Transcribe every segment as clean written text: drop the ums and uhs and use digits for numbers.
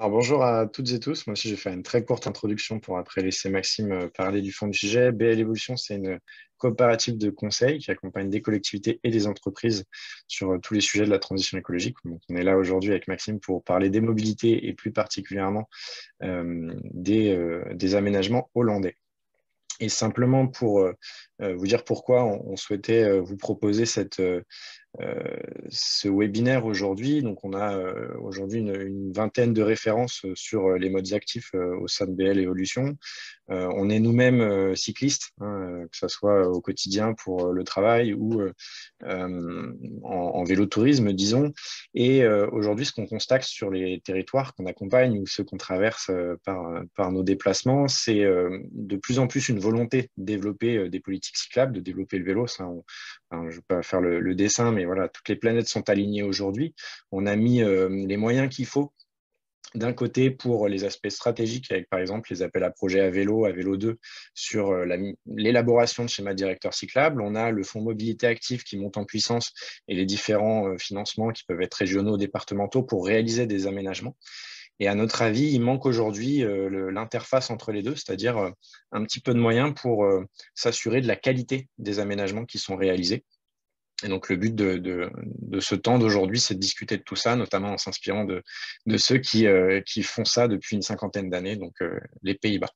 Alors bonjour à toutes et tous. Moi aussi, je vais faire une très courte introduction pour après laisser Maxime parler du fond du sujet. BL Evolution, c'est une coopérative de conseil qui accompagne des collectivités et des entreprises sur tous les sujets de la transition écologique. Donc, on est là aujourd'hui avec Maxime pour parler des mobilités et plus particulièrement des aménagements hollandais. Et simplement pour vous dire pourquoi on souhaitait vous proposer ce webinaire aujourd'hui. Donc, on a aujourd'hui une vingtaine de références sur les modes actifs au sein de BL Evolution. On est nous-mêmes cyclistes, hein, que ce soit au quotidien pour le travail ou en vélo-tourisme, disons. Et aujourd'hui, ce qu'on constate sur les territoires qu'on accompagne ou ceux qu'on traverse par nos déplacements, c'est de plus en plus une volonté de développer des politiques cyclables, de développer le vélo. Ça, enfin, je ne vais pas faire le dessin, mais voilà, toutes les planètes sont alignées aujourd'hui. On a mis les moyens qu'il faut d'un côté pour les aspects stratégiques, avec par exemple les appels à projets à vélo 2, sur l'élaboration de schémas directeurs cyclables. On a le fonds mobilité active qui monte en puissance et les différents financements qui peuvent être régionaux, départementaux pour réaliser des aménagements. Et à notre avis, il manque aujourd'hui l'interface entre les deux, c'est-à-dire un petit peu de moyens pour s'assurer de la qualité des aménagements qui sont réalisés. Et donc, le but de ce temps d'aujourd'hui, c'est de discuter de tout ça, notamment en s'inspirant de ceux qui font ça depuis une cinquantaine d'années, donc les Pays-Bas.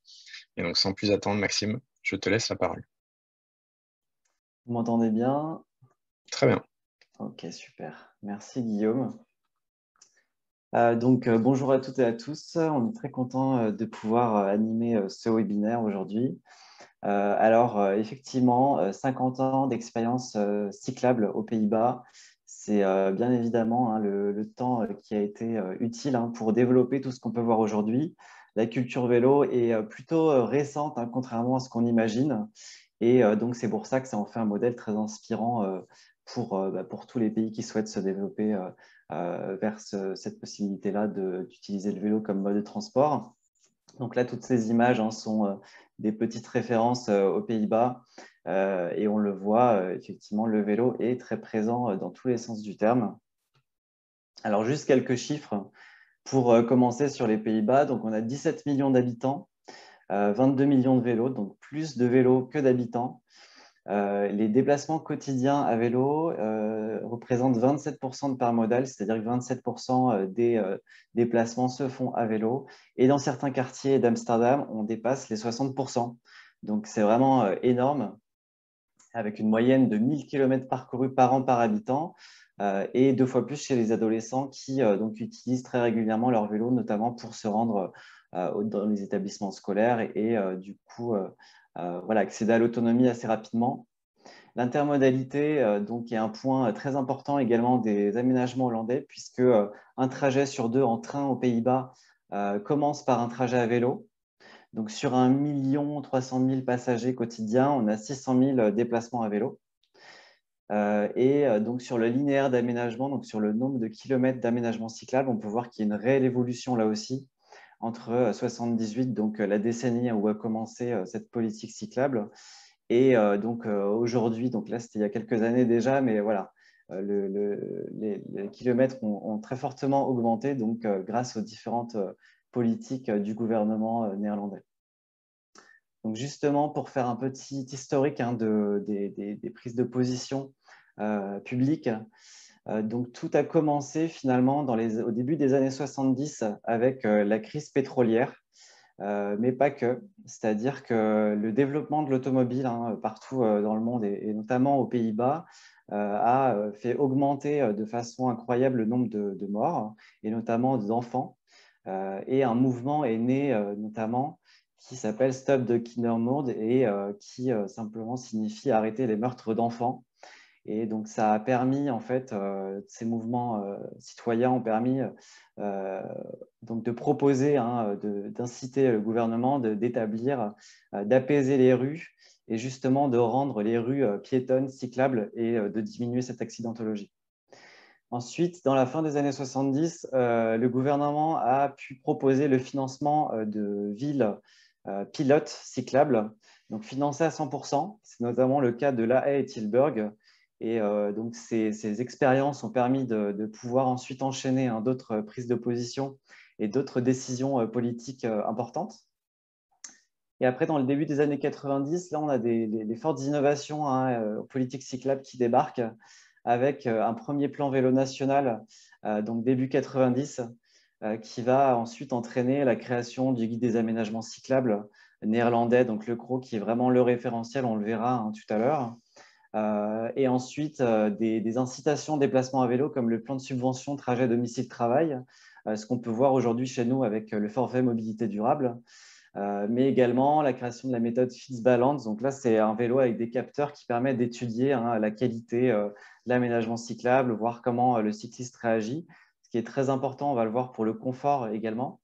Et donc, sans plus attendre, Maxime, je te laisse la parole. Vous m'entendez bien? Très bien. Ok, super. Merci Guillaume. Bonjour à toutes et à tous. On est très content de pouvoir animer ce webinaire aujourd'hui. Effectivement, 50 ans d'expérience cyclable aux Pays-Bas, c'est bien évidemment hein, le temps qui a été utile hein, pour développer tout ce qu'on peut voir aujourd'hui. La culture vélo est plutôt récente, hein, contrairement à ce qu'on imagine. Donc, c'est pour ça que ça en fait un modèle très inspirant pour tous les pays qui souhaitent se développer vers cette possibilité-là d'utiliser le vélo comme mode de transport. Donc là, toutes ces images hein, sont des petites références aux Pays-Bas et on le voit, effectivement, le vélo est très présent dans tous les sens du terme. Alors, juste quelques chiffres pour commencer sur les Pays-Bas. Donc, on a 17 millions d'habitants, 22 millions de vélos, donc plus de vélos que d'habitants. Les déplacements quotidiens à vélo représentent 27% de part modale, c'est-à-dire que 27% des déplacements se font à vélo. Et dans certains quartiers d'Amsterdam, on dépasse les 60%. Donc, c'est vraiment énorme, avec une moyenne de 1000 km parcourus par an par habitant et deux fois plus chez les adolescents qui donc utilisent très régulièrement leur vélo, notamment pour se rendre dans les établissements scolaires et du coup, voilà, accéder à l'autonomie assez rapidement. L'intermodalité donc, est un point très important également des aménagements hollandais, puisque un trajet sur deux en train aux Pays-Bas commence par un trajet à vélo. Donc, sur 1 300 000 passagers quotidiens, on a 600 000 déplacements à vélo. Donc, sur le linéaire d'aménagement, donc sur le nombre de kilomètres d'aménagement cyclable, on peut voir qu'il y a une réelle évolution là aussi entre 78, donc la décennie où a commencé cette politique cyclable, et aujourd'hui, donc là c'était il y a quelques années déjà, mais voilà, les kilomètres ont très fortement augmenté donc, grâce aux différentes politiques du gouvernement néerlandais. Donc justement, pour faire un petit historique hein, des prises de position publiques, donc tout a commencé finalement au début des années 70 avec la crise pétrolière. Mais pas que. C'est-à-dire que le développement de l'automobile hein, partout dans le monde et notamment aux Pays-Bas a fait augmenter de façon incroyable le nombre de morts et notamment d'enfants. Et un mouvement est né notamment qui s'appelle Stop the Kindermoord et qui simplement signifie arrêter les meurtres d'enfants. Et donc, ça a permis, en fait, ces mouvements citoyens ont permis donc de proposer, hein, d'inciter le gouvernement d'établir, d'apaiser les rues et justement de rendre les rues piétonnes, cyclables et de diminuer cette accidentologie. Ensuite, dans la fin des années 70, le gouvernement a pu proposer le financement de villes pilotes cyclables, donc financées à 100%. C'est notamment le cas de La Haye et Tilburg. Et donc, ces expériences ont permis de pouvoir ensuite enchaîner hein, d'autres prises de position et d'autres décisions politiques importantes. Et après, dans le début des années 90, là, on a des fortes innovations politiques cyclables qui débarquent avec un premier plan vélo national, donc début 90, qui va ensuite entraîner la création du guide des aménagements cyclables néerlandais, donc le CRO, qui est vraiment le référentiel, on le verra tout à l'heure. Et ensuite, des incitations de déplacement à vélo, comme le plan de subvention trajet domicile-travail, ce qu'on peut voir aujourd'hui chez nous avec le forfait mobilité durable. Mais également la création de la méthode FITS-Balance. Donc là, c'est un vélo avec des capteurs qui permettent d'étudier la qualité de l'aménagement cyclable, voir comment le cycliste réagit. Ce qui est très important, on va le voir pour le confort également.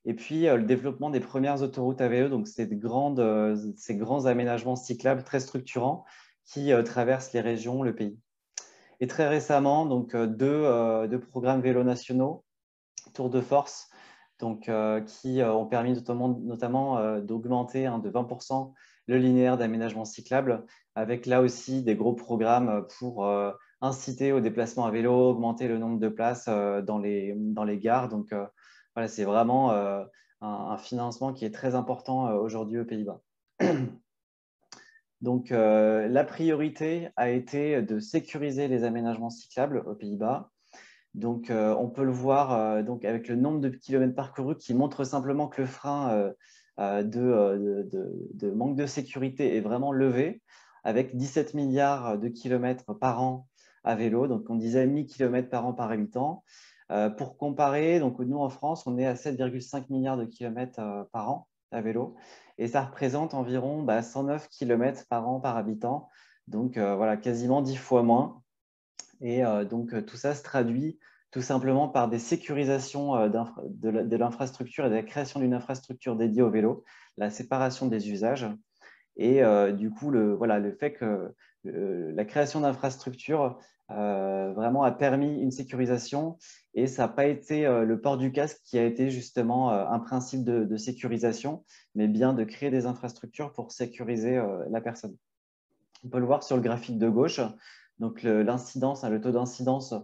Et puis, le développement des premières autoroutes à vélo, donc ces grands aménagements cyclables très structurants qui traversent les régions, le pays. Et très récemment, donc, deux programmes vélos nationaux, Tour de Force, donc, qui ont permis notamment d'augmenter de 20% le linéaire d'aménagement cyclable, avec là aussi des gros programmes pour inciter au déplacement à vélo, augmenter le nombre de places dans les gares. Donc, voilà, c'est vraiment un financement qui est très important aujourd'hui aux Pays-Bas. Donc, la priorité a été de sécuriser les aménagements cyclables aux Pays-Bas. Donc, on peut le voir donc avec le nombre de kilomètres parcourus qui montre simplement que le frein de manque de sécurité est vraiment levé, avec 17 milliards de kilomètres par an à vélo. Donc, on disait 1000 kilomètres par an par habitant. Pour comparer, donc nous en France, on est à 7,5 milliards de kilomètres par an à vélo. Et ça représente environ 109 kilomètres par an par habitant. Donc, voilà, quasiment 10 fois moins. Et donc, tout ça se traduit tout simplement par des sécurisations de l'infrastructure et de la création d'une infrastructure dédiée au vélo, la séparation des usages. Et du coup, le fait que la création d'infrastructures vraiment a permis une sécurisation, et ça n'a pas été le port du casque qui a été justement un principe de sécurisation, mais bien de créer des infrastructures pour sécuriser la personne. On peut le voir sur le graphique de gauche. Donc, l'incidence, le taux d'incidence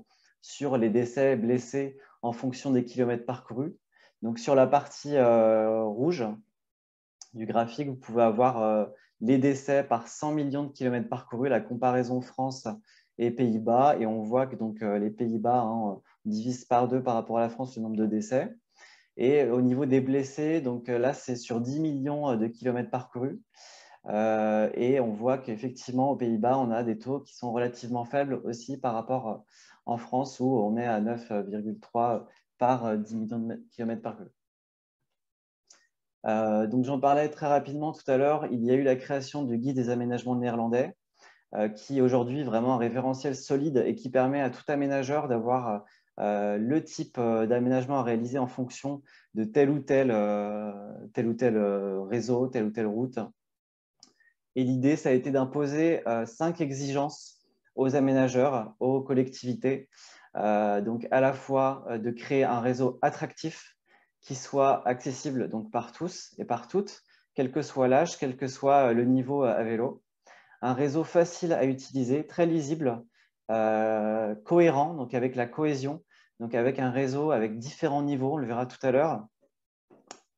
sur les décès blessés en fonction des kilomètres parcourus. Donc, sur la partie rouge du graphique, vous pouvez avoir les décès par 100 millions de kilomètres parcourus, la comparaison France et Pays-Bas. Et on voit que donc, les Pays-Bas divisent par 2 par rapport à la France le nombre de décès. Et au niveau des blessés, donc là, c'est sur 10 millions de kilomètres parcourus. Et on voit qu'effectivement, aux Pays-Bas, on a des taux qui sont relativement faibles aussi par rapport en France, où on est à 9,3 par 10 millions de kilomètres parcourus. Donc, j'en parlais très rapidement tout à l'heure. Il y a eu la création du guide des aménagements néerlandais, qui est aujourd'hui vraiment un référentiel solide et qui permet à tout aménageur d'avoir le type d'aménagement à réaliser en fonction de tel ou tel réseau, telle ou telle route. Et l'idée, ça a été d'imposer 5 exigences aux aménageurs, aux collectivités. Donc, à la fois de créer un réseau attractif qui soit accessible donc, par tous et par toutes, quel que soit l'âge, quel que soit le niveau à vélo. Un réseau facile à utiliser, très lisible, cohérent, donc avec la cohésion, donc avec un réseau avec différents niveaux, on le verra tout à l'heure.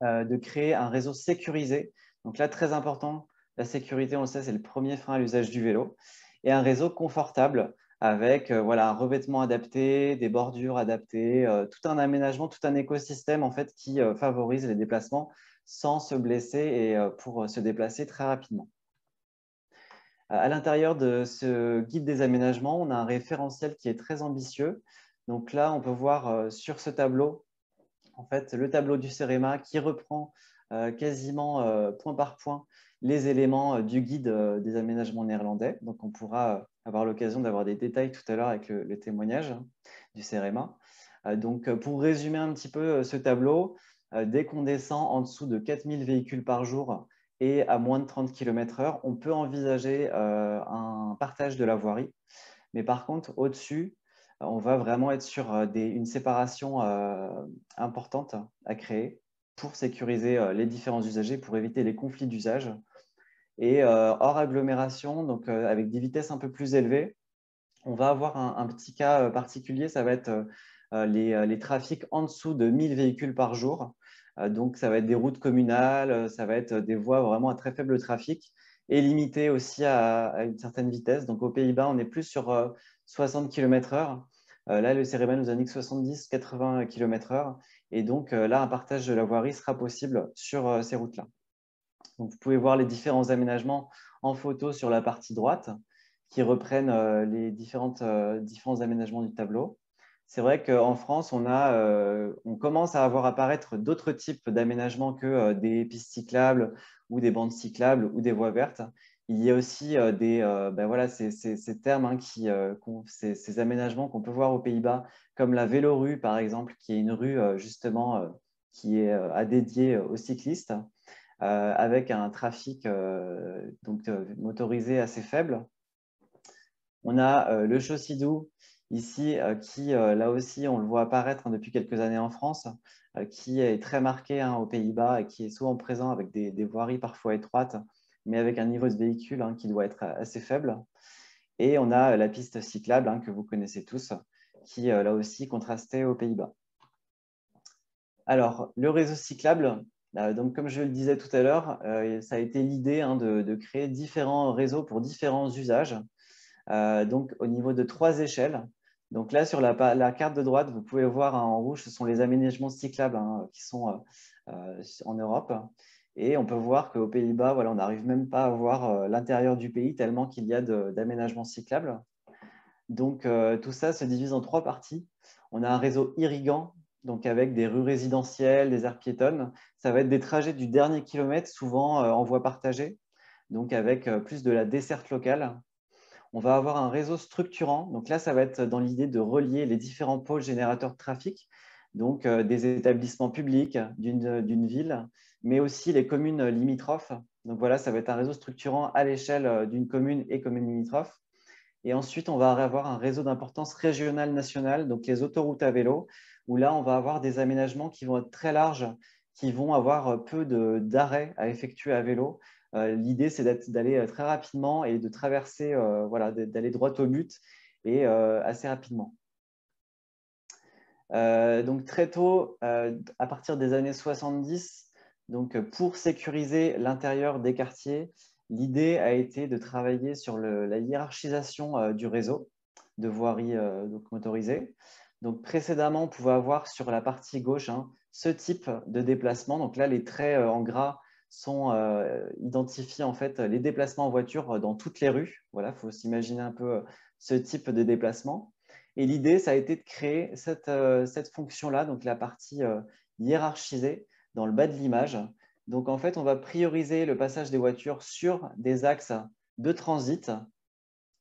De créer un réseau sécurisé. Donc là, très important, la sécurité, on le sait, c'est le premier frein à l'usage du vélo. Et un réseau confortable avec un revêtement adapté, des bordures adaptées, tout un aménagement, tout un écosystème en fait, qui favorise les déplacements sans se blesser et pour se déplacer très rapidement. À l'intérieur de ce guide des aménagements, on a un référentiel qui est très ambitieux. Donc là, on peut voir sur ce tableau en fait, le tableau du CEREMA qui reprend quasiment point par point les éléments du guide des aménagements néerlandais. Donc, on pourra avoir l'occasion d'avoir des détails tout à l'heure avec le témoignage du CEREMA. Donc, pour résumer un petit peu ce tableau, dès qu'on descend en dessous de 4000 véhicules par jour et à moins de 30 km/h, on peut envisager un partage de la voirie. Mais par contre, au-dessus, on va vraiment être sur une séparation importante à créer pour sécuriser les différents usagers, pour éviter les conflits d'usage. Et hors agglomération, donc avec des vitesses un peu plus élevées, on va avoir un petit cas particulier, ça va être les trafics en dessous de 1000 véhicules par jour. Donc, ça va être des routes communales, ça va être des voies vraiment à très faible trafic et limitées aussi à une certaine vitesse. Donc, aux Pays-Bas, on est plus sur 60 km/h. Là, le CEREMA nous indique 70-80 km/h. Et donc, là, un partage de la voirie sera possible sur ces routes-là. Donc, vous pouvez voir les différents aménagements en photo sur la partie droite qui reprennent les différents aménagements du tableau. C'est vrai qu'en France, on commence à voir apparaître d'autres types d'aménagements que des pistes cyclables ou des bandes cyclables ou des voies vertes. Il y a aussi voilà, ces termes, hein, ces aménagements qu'on peut voir aux Pays-Bas, comme la vélorue, par exemple, qui est une rue justement qui est à dédiée aux cyclistes, avec un trafic motorisé assez faible. On a le Chaussy-Doux ici, qui, là aussi, on le voit apparaître, hein, depuis quelques années en France, qui est très marqué, hein, aux Pays-Bas et qui est souvent présent avec des voiries parfois étroites, mais avec un niveau de véhicule, hein, qui doit être assez faible. Et on a la piste cyclable, hein, que vous connaissez tous, qui, là aussi, contrastait aux Pays-Bas. Alors, le réseau cyclable, donc, comme je le disais tout à l'heure, ça a été l'idée, hein, de créer différents réseaux pour différents usages. Donc, au niveau de 3 échelles. Donc là, sur la carte de droite, vous pouvez voir, hein, en rouge, ce sont les aménagements cyclables, hein, qui sont en Europe. Et on peut voir qu'aux Pays-Bas, voilà, on n'arrive même pas à voir l'intérieur du pays tellement qu'il y a d'aménagements cyclables. Donc, tout ça se divise en 3 parties. On a un réseau irriguant, donc avec des rues résidentielles, des aires piétonnes. Ça va être des trajets du dernier kilomètre, souvent en voie partagée, donc avec plus de la desserte locale. On va avoir un réseau structurant. Donc là, ça va être dans l'idée de relier les différents pôles générateurs de trafic, donc des établissements publics d'une ville, mais aussi les communes limitrophes. Donc voilà, ça va être un réseau structurant à l'échelle d'une commune et communes limitrophes. Et ensuite, on va avoir un réseau d'importance régionale, nationale, donc les autoroutes à vélo, où là, on va avoir des aménagements qui vont être très larges, qui vont avoir peu d'arrêts à effectuer à vélo. L'idée, c'est d'aller très rapidement et de traverser, voilà, d'aller droit au but et assez rapidement. Donc très tôt, à partir des années 70, donc pour sécuriser l'intérieur des quartiers, l'idée a été de travailler sur la hiérarchisation du réseau de voirie motorisée. Donc précédemment, on pouvait avoir sur la partie gauche, hein, ce type de déplacement. Donc là, les traits en gras sont identifiés, en fait, les déplacements en voiture dans toutes les rues. Voilà, il faut s'imaginer un peu ce type de déplacement. Et l'idée, ça a été de créer cette fonction-là, donc la partie hiérarchisée dans le bas de l'image. Donc, en fait, on va prioriser le passage des voitures sur des axes de transit.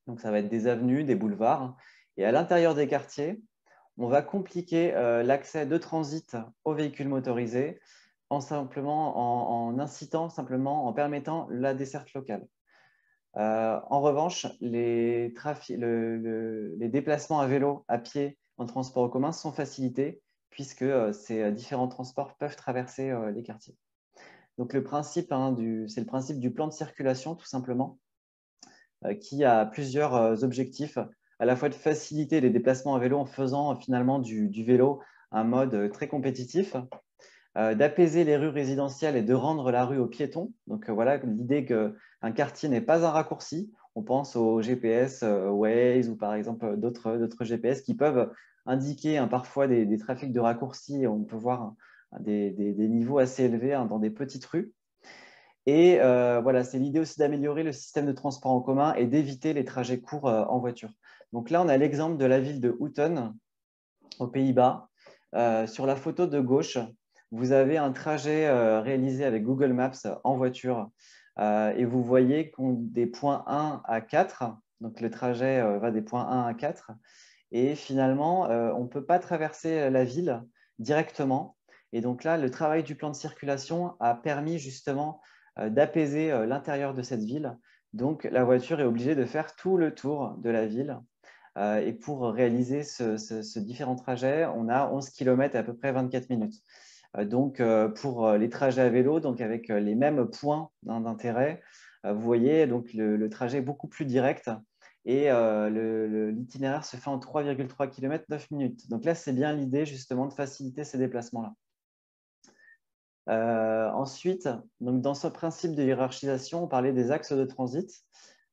Donc, ça va être des avenues, des boulevards. Et à l'intérieur des quartiers, on va compliquer l'accès de transit aux véhicules motorisés en incitant, simplement en permettant la desserte locale. En revanche, les déplacements à vélo, à pied, en transport en commun sont facilités puisque ces différents transports peuvent traverser les quartiers. Donc, le principe, hein, c'est le principe du plan de circulation, tout simplement, qui a plusieurs objectifs, à la fois de faciliter les déplacements à vélo en faisant finalement du vélo un mode très compétitif, d'apaiser les rues résidentielles et de rendre la rue aux piétons. Donc voilà, l'idée qu'un quartier n'est pas un raccourci. On pense au GPS Waze ou par exemple d'autres GPS qui peuvent indiquer, hein, parfois des trafics de raccourcis. On peut voir des niveaux assez élevés, hein, dans des petites rues. Et voilà, c'est l'idée aussi d'améliorer le système de transport en commun et d'éviter les trajets courts en voiture. Donc là, on a l'exemple de la ville de Houten, aux Pays-Bas. Sur la photo de gauche, vous avez un trajet réalisé avec Google Maps en voiture et vous voyez qu'on des points 1 à 4. Donc, le trajet va des points 1 à 4. Et finalement, on ne peut pas traverser la ville directement. Et donc là, le travail du plan de circulation a permis justement d'apaiser l'intérieur de cette ville. Donc, la voiture est obligée de faire tout le tour de la ville. Et pour réaliser ce différent trajet, on a 11 km et à peu près 24 minutes. Donc, pour les trajets à vélo, donc avec les mêmes points d'intérêt, vous voyez, donc le trajet est beaucoup plus direct et l'itinéraire se fait en 3,3 km, 9 minutes. Donc là, c'est bien l'idée justement de faciliter ces déplacements-là. Ensuite, donc dans ce principe de hiérarchisation, on parlait des axes de transit.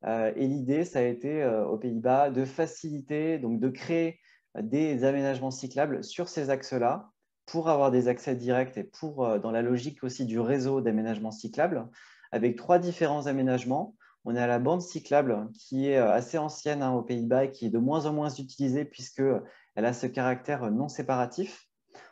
Et l'idée, ça a été aux Pays-Bas de faciliter, donc de créer des aménagements cyclables sur ces axes-là pour avoir des accès directs et pour, dans la logique aussi du réseau d'aménagements cyclables, avec 3 différents aménagements. On a la bande cyclable qui est assez ancienne aux Pays-Bas et qui est de moins en moins utilisée puisqu'elle a ce caractère non séparatif.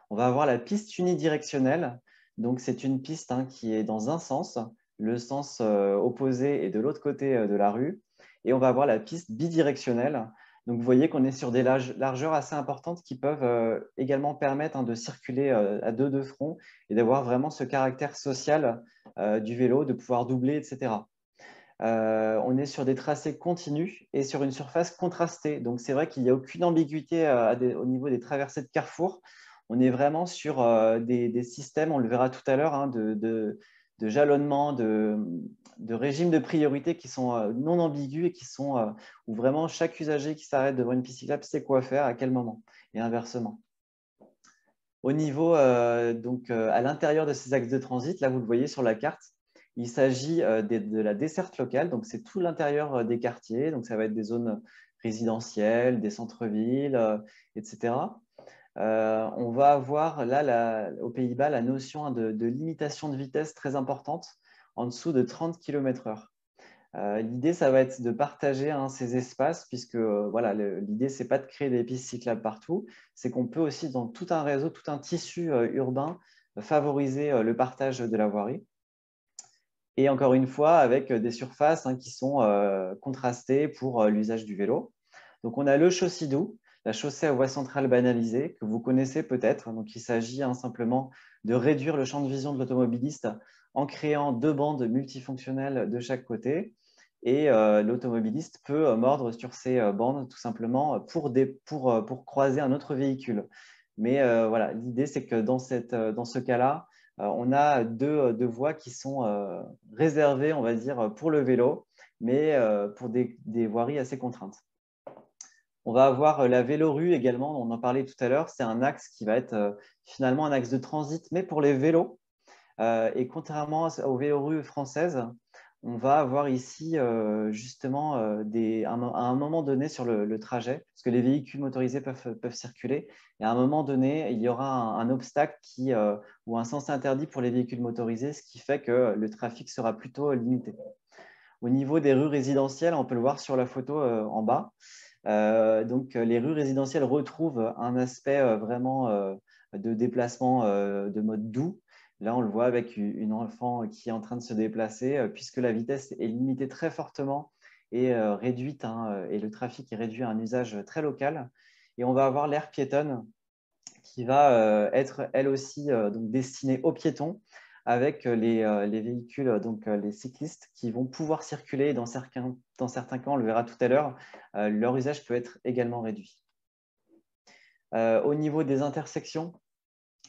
On va avoir la piste unidirectionnelle. Donc, c'est une piste qui est dans un sens, le sens opposé est de l'autre côté de la rue. Et on va avoir la piste bidirectionnelle. Donc, vous voyez qu'on est sur des largeurs assez importantes qui peuvent également permettre de circuler à deux fronts et d'avoir vraiment ce caractère social du vélo, de pouvoir doubler, etc. On est sur des tracés continus et sur une surface contrastée. Donc, c'est vrai qu'il n'y a aucune ambiguïté au niveau des traversées de carrefour. On est vraiment sur des systèmes, on le verra tout à l'heure, de jalonnement, de régime de priorité qui sont non ambigus et qui sont où vraiment chaque usager qui s'arrête devant une piste cyclable sait quoi faire, à quel moment, et inversement. Au niveau, à l'intérieur de ces axes de transit, là, vous le voyez sur la carte, il s'agit de la desserte locale, donc c'est tout l'intérieur des quartiers, donc ça va être des zones résidentielles, des centres-villes, etc. On va avoir là, aux Pays-Bas, la notion de limitation de vitesse très importante en dessous de 30 km/h. L'idée, ça va être de partager ces espaces, puisque voilà, l'idée, ce n'est pas de créer des pistes cyclables partout, c'est qu'on peut aussi, dans tout un réseau, tout un tissu urbain, favoriser le partage de la voirie. Et encore une fois, avec des surfaces qui sont contrastées pour l'usage du vélo. Donc, on a le Chaussidou, la chaussée à voie centrale banalisée, que vous connaissez peut-être. Donc, il s'agit simplement de réduire le champ de vision de l'automobiliste en créant 2 bandes multifonctionnelles de chaque côté. Et l'automobiliste peut mordre sur ces bandes tout simplement pour croiser un autre véhicule. Mais voilà, l'idée, c'est que dans ce cas-là, on a deux voies qui sont réservées, on va dire, pour le vélo, mais pour des voiries assez contraintes. On va avoir la vélorue également, on en parlait tout à l'heure. C'est un axe qui va être finalement un axe de transit, mais pour les vélos. Et contrairement aux vélorues françaises, on va avoir ici justement à un moment donné sur le trajet, parce que les véhicules motorisés peuvent circuler, et à un moment donné, il y aura un obstacle ou un sens interdit pour les véhicules motorisés, ce qui fait que le trafic sera plutôt limité. Au niveau des rues résidentielles, on peut le voir sur la photo en bas. Donc, les rues résidentielles retrouvent un aspect vraiment de déplacement de mode doux. Là, on le voit avec une enfant qui est en train de se déplacer puisque la vitesse est limitée très fortement et réduite et le trafic est réduit à un usage très local. Et on va avoir l'aire piétonne qui va être elle aussi donc destinée aux piétons avec les véhicules, donc les cyclistes qui vont pouvoir circuler. Dans certains cas, on le verra tout à l'heure, leur usage peut être également réduit. Au niveau des intersections,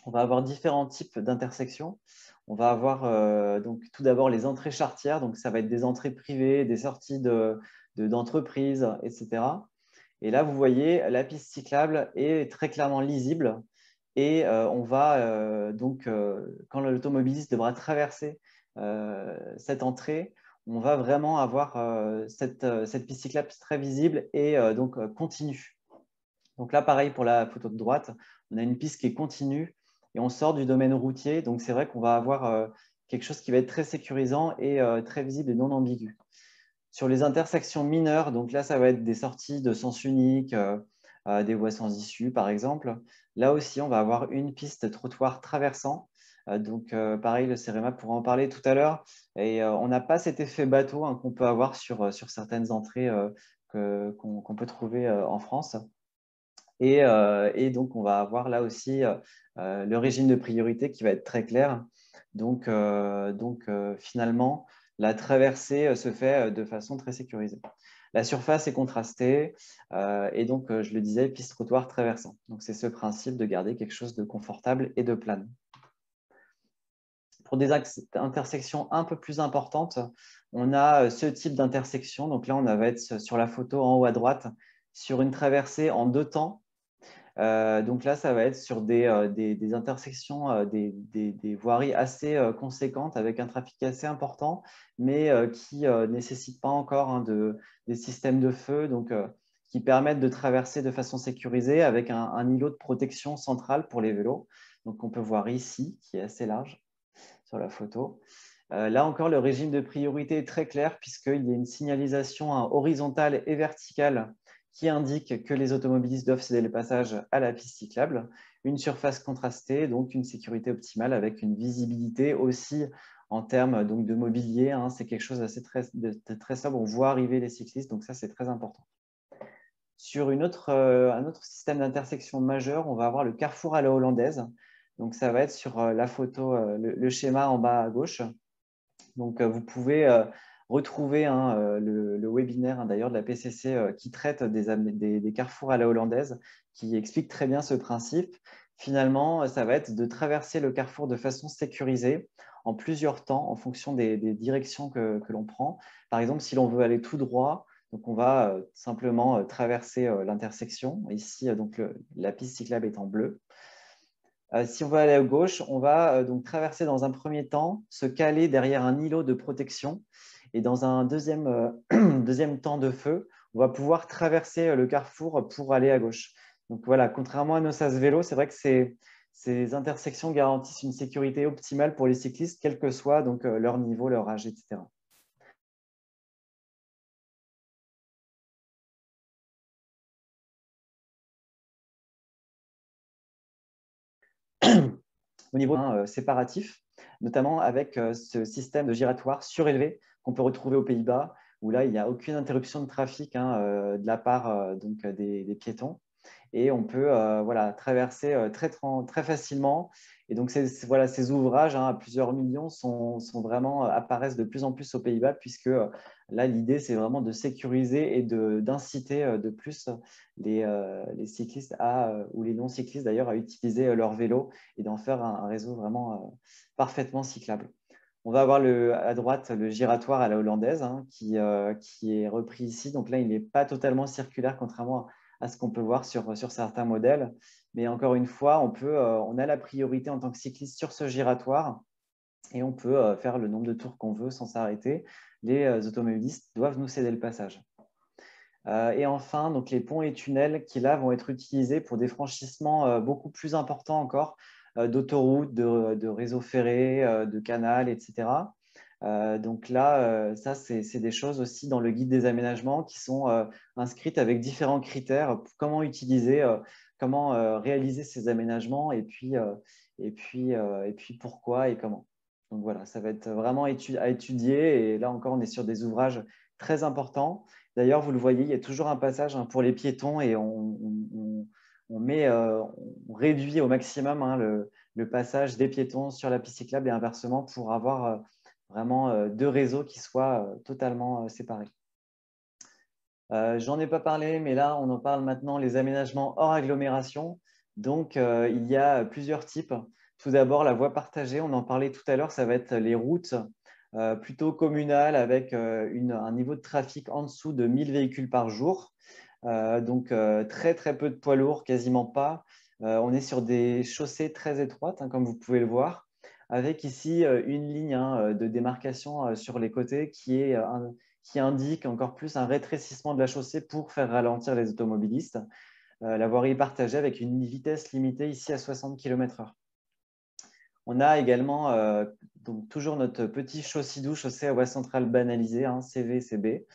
on va avoir différents types d'intersections. On va avoir donc tout d'abord les entrées charretières, donc ça va être des entrées privées, des sorties d'entreprises, etc. Et là, vous voyez, la piste cyclable est très clairement lisible. Et on va quand l'automobiliste devra traverser cette entrée, on va vraiment avoir cette piste cyclable très visible et donc continue. Donc là, pareil pour la photo de droite, on a une piste qui est continue et on sort du domaine routier. Donc c'est vrai qu'on va avoir quelque chose qui va être très sécurisant et très visible et non ambigu. Sur les intersections mineures, donc là, ça va être des sorties de sens unique, des voies sans issue, par exemple. Là aussi, on va avoir une piste trottoir traversant. Pareil, le CEREMA pourra en parler tout à l'heure. Et on n'a pas cet effet bateau qu'on peut avoir sur certaines entrées qu'on peut trouver en France. Et donc, on va avoir là aussi le régime de priorité qui va être très clair. Donc finalement, la traversée se fait de façon très sécurisée. La surface est contrastée et donc, je le disais, piste trottoir traversant. Donc, c'est ce principe de garder quelque chose de confortable et de plane. Pour des intersections un peu plus importantes, on a ce type d'intersection. Donc là, on va être sur la photo en haut à droite, sur une traversée en 2 temps. Donc là, ça va être sur des intersections, des voiries assez conséquentes avec un trafic assez important, mais qui ne nécessitent pas encore des systèmes de feu, donc qui permettent de traverser de façon sécurisée avec un îlot de protection central pour les vélos. Donc on peut voir ici, qui est assez large sur la photo. Là encore, le régime de priorité est très clair puisqu'il y a une signalisation horizontale et verticale qui indique que les automobilistes doivent céder le passage à la piste cyclable, une surface contrastée, donc une sécurité optimale avec une visibilité aussi en termes donc, de mobilier. Hein, c'est quelque chose de très sobre. On voit arriver les cyclistes, donc ça, c'est très important. Sur un autre système d'intersection majeur, on va avoir le carrefour à la hollandaise. Donc, ça va être sur la photo, le schéma en bas à gauche. Donc, vous pouvez retrouver le webinaire d'ailleurs de la PCC qui traite des carrefours à la hollandaise, qui explique très bien ce principe. Finalement, ça va être de traverser le carrefour de façon sécurisée en plusieurs temps en fonction des directions que l'on prend. Par exemple, si l'on veut aller tout droit, donc on va simplement traverser l'intersection. Ici, donc, la piste cyclable est en bleu. Si on veut aller à gauche, on va donc traverser dans un premier temps, se caler derrière un îlot de protection. Et dans un deuxième temps de feu, on va pouvoir traverser le carrefour pour aller à gauche. Donc voilà, contrairement à nos sas vélo, c'est vrai que ces intersections garantissent une sécurité optimale pour les cyclistes, quel que soit donc, leur niveau, leur âge, etc. Au niveau séparatif, notamment avec ce système de giratoire surélevé qu'on peut retrouver aux Pays-Bas, où là, il n'y a aucune interruption de trafic de la part donc, des piétons. Et on peut voilà, traverser très facilement. Et donc, voilà, ces ouvrages à plusieurs millions apparaissent de plus en plus aux Pays-Bas, puisque là, l'idée, c'est vraiment de sécuriser et d'inciter de plus les cyclistes ou les non-cyclistes d'ailleurs à utiliser leur vélo et d'en faire un réseau vraiment parfaitement cyclable. On va avoir à droite le giratoire à la hollandaise qui est repris ici. Donc là, il n'est pas totalement circulaire, contrairement à ce qu'on peut voir sur certains modèles. Mais encore une fois, on a la priorité en tant que cycliste sur ce giratoire et on peut faire le nombre de tours qu'on veut sans s'arrêter. Les automobilistes doivent nous céder le passage. Et enfin, donc les ponts et tunnels qui là vont être utilisés pour des franchissements beaucoup plus importants encore d'autoroutes, de réseaux ferrés, de canals, etc. Donc là, ça, c'est des choses aussi dans le guide des aménagements qui sont inscrites avec différents critères pour comment utiliser, comment réaliser ces aménagements et puis pourquoi et comment. Donc voilà, ça va être vraiment à étudier et là encore, on est sur des ouvrages très importants. D'ailleurs, vous le voyez, il y a toujours un passage pour les piétons et on réduit au maximum le passage des piétons sur la piste cyclable et inversement pour avoir vraiment deux réseaux qui soient totalement séparés. J'en ai pas parlé, mais là, on en parle maintenant, les aménagements hors agglomération. Donc, il y a plusieurs types. Tout d'abord, la voie partagée, on en parlait tout à l'heure, ça va être les routes plutôt communales avec un niveau de trafic en dessous de 1000 véhicules par jour. Donc, très, très peu de poids lourds, quasiment pas. On est sur des chaussées très étroites, comme vous pouvez le voir, avec ici une ligne de démarcation sur les côtés qui indique encore plus un rétrécissement de la chaussée pour faire ralentir les automobilistes. La voirie est partagée avec une vitesse limitée ici à 60 km/h. On a également donc toujours notre petit chaussée à voie centrale banalisée, CV-CB,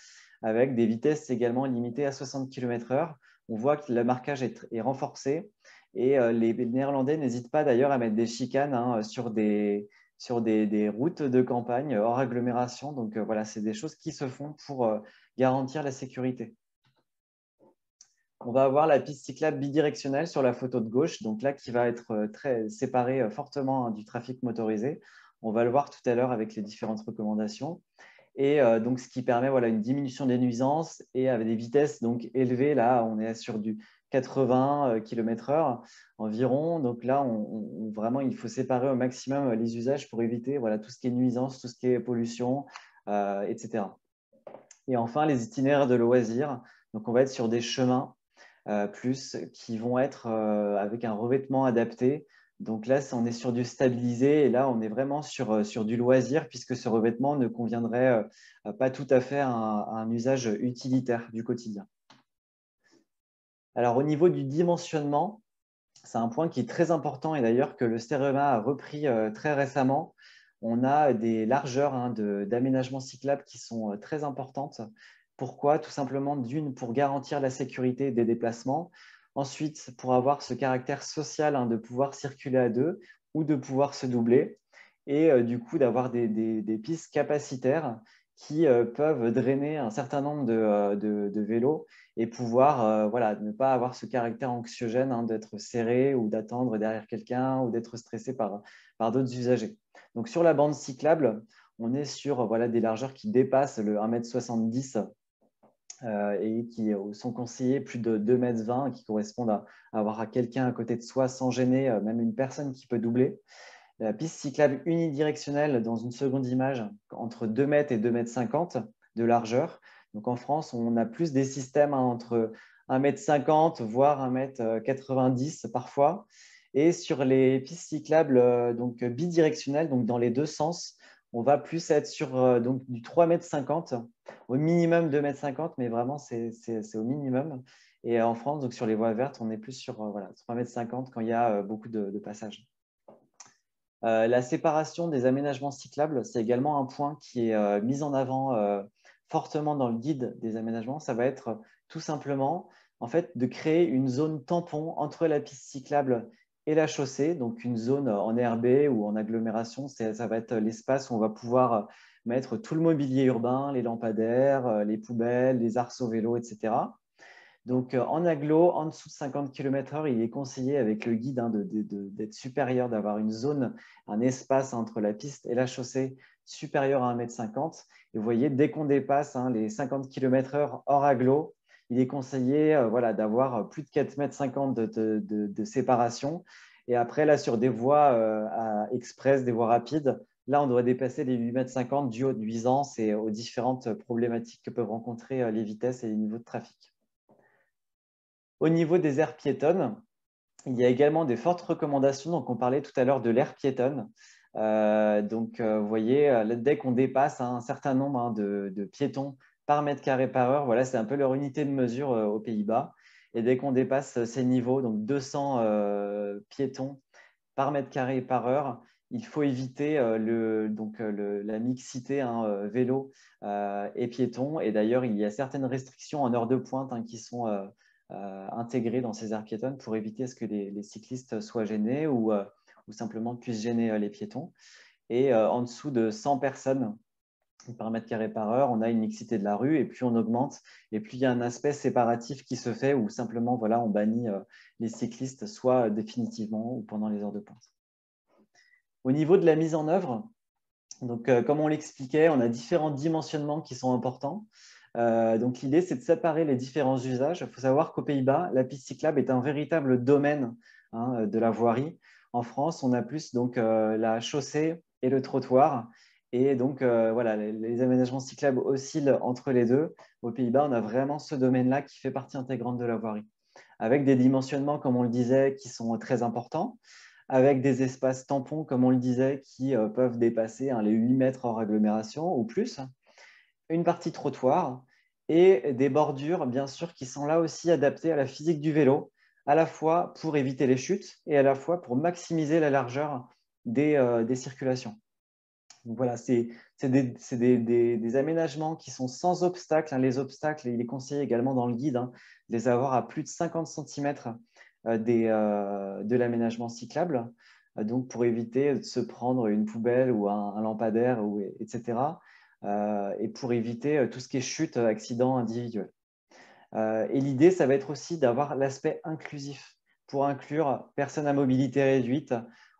avec des vitesses également limitées à 60 km/h. On voit que le marquage est renforcé et les Néerlandais n'hésitent pas d'ailleurs à mettre des chicanes sur des routes de campagne hors agglomération. Donc voilà, c'est des choses qui se font pour garantir la sécurité. On va avoir la piste cyclable bidirectionnelle sur la photo de gauche, donc là qui va être très séparée fortement du trafic motorisé. On va le voir tout à l'heure avec les différentes recommandations. Et donc, ce qui permet voilà, une diminution des nuisances et avec des vitesses donc, élevées. Là, on est sur du 80 km/h environ. Donc là, vraiment, il faut séparer au maximum les usages pour éviter voilà, tout ce qui est nuisance, tout ce qui est pollution, etc. Et enfin, les itinéraires de loisirs. Donc, on va être sur des chemins plus qui vont être avec un revêtement adapté. Donc là, on est sur du stabilisé et là, on est vraiment sur du loisir puisque ce revêtement ne conviendrait pas tout à fait à un usage utilitaire du quotidien. Alors, au niveau du dimensionnement, c'est un point qui est très important et d'ailleurs que le Sterema a repris très récemment. On a des largeurs d'aménagement cyclable qui sont très importantes. Pourquoi? Tout simplement, d'une, pour garantir la sécurité des déplacements. Ensuite, pour avoir ce caractère social de pouvoir circuler à deux ou de pouvoir se doubler. Et du coup, d'avoir des pistes capacitaires qui peuvent drainer un certain nombre de vélos et pouvoir voilà, ne pas avoir ce caractère anxiogène d'être serré ou d'attendre derrière quelqu'un ou d'être stressé par d'autres usagers. Donc, sur la bande cyclable, on est sur voilà, des largeurs qui dépassent le 1,70 m et qui sont conseillées plus de 2,20 m, qui correspondent à avoir quelqu'un à côté de soi sans gêner, même une personne qui peut doubler. La piste cyclable unidirectionnelle dans une seconde image entre 2 mètres et 2,50 m de largeur. Donc en France, on a plus des systèmes entre 1,50 m voire 1,90 m parfois. Et sur les pistes cyclables donc bidirectionnelles, donc dans les deux sens, on va plus être sur donc du 3,50 m, au minimum 2,50 m, mais vraiment c'est au minimum. Et en France, donc sur les voies vertes, on est plus sur voilà, 3,50 m quand il y a beaucoup de passages. La séparation des aménagements cyclables, c'est également un point qui est mis en avant fortement dans le guide des aménagements. Ça va être tout simplement en fait, de créer une zone tampon entre la piste cyclable et la chaussée, donc une zone en RB ou en agglomération. Ça va être l'espace où on va pouvoir mettre tout le mobilier urbain, les lampadaires, les poubelles, les arceaux vélos, etc. Donc, en agglo, en dessous de 50 km/h, il est conseillé avec le guide d'être supérieur, d'avoir une zone, un espace entre la piste et la chaussée supérieur à 1,50 m. Et vous voyez, dès qu'on dépasse les 50 km/h hors agglo, il est conseillé voilà, d'avoir plus de 4,50 m de séparation. Et après, là, sur des voies express, des voies rapides, là, on devrait dépasser les 8,50 m dû aux nuisances et aux différentes problématiques que peuvent rencontrer les vitesses et les niveaux de trafic. Au niveau des aires piétonnes, il y a également des fortes recommandations. Donc, on parlait tout à l'heure de l'aire piétonne. Vous voyez, dès qu'on dépasse un certain nombre de piétons par mètre carré par heure, voilà, c'est un peu leur unité de mesure aux Pays-Bas. Et dès qu'on dépasse ces niveaux, donc 200 piétons par mètre carré par heure, il faut éviter la mixité vélo et piéton. Et d'ailleurs, il y a certaines restrictions en heure de pointe qui sont intégrées dans ces aires piétonnes pour éviter ce que les cyclistes soient gênés ou simplement puissent gêner les piétons. Et en dessous de 100 personnes par mètre carré par heure, on a une mixité de la rue et plus on augmente et plus il y a un aspect séparatif qui se fait où simplement voilà, on bannit les cyclistes soit définitivement ou pendant les heures de pointe. Au niveau de la mise en œuvre, donc, comme on l'expliquait, on a différents dimensionnements qui sont importants. Donc, l'idée, c'est de séparer les différents usages. Il faut savoir qu'aux Pays-Bas, la piste cyclable est un véritable domaine de la voirie. En France, on a plus donc, la chaussée et le trottoir. Et donc, voilà, les aménagements cyclables oscillent entre les deux. Aux Pays-Bas, on a vraiment ce domaine-là qui fait partie intégrante de la voirie, avec des dimensionnements, comme on le disait, qui sont très importants, avec des espaces tampons, comme on le disait, qui peuvent dépasser les 8 mètres hors agglomération ou plus, une partie trottoir et des bordures, bien sûr, qui sont là aussi adaptées à la physique du vélo, à la fois pour éviter les chutes et à la fois pour maximiser la largeur des circulations. Donc voilà, c'est des aménagements qui sont sans obstacle. Les obstacles, il est conseillé également dans le guide de les avoir à plus de 50 cm de l'aménagement cyclable, donc pour éviter de se prendre une poubelle ou un lampadaire, etc. Et pour éviter tout ce qui est chute, accident individuel. Et l'idée, ça va être aussi d'avoir l'aspect inclusif pour inclure personnes à mobilité réduite,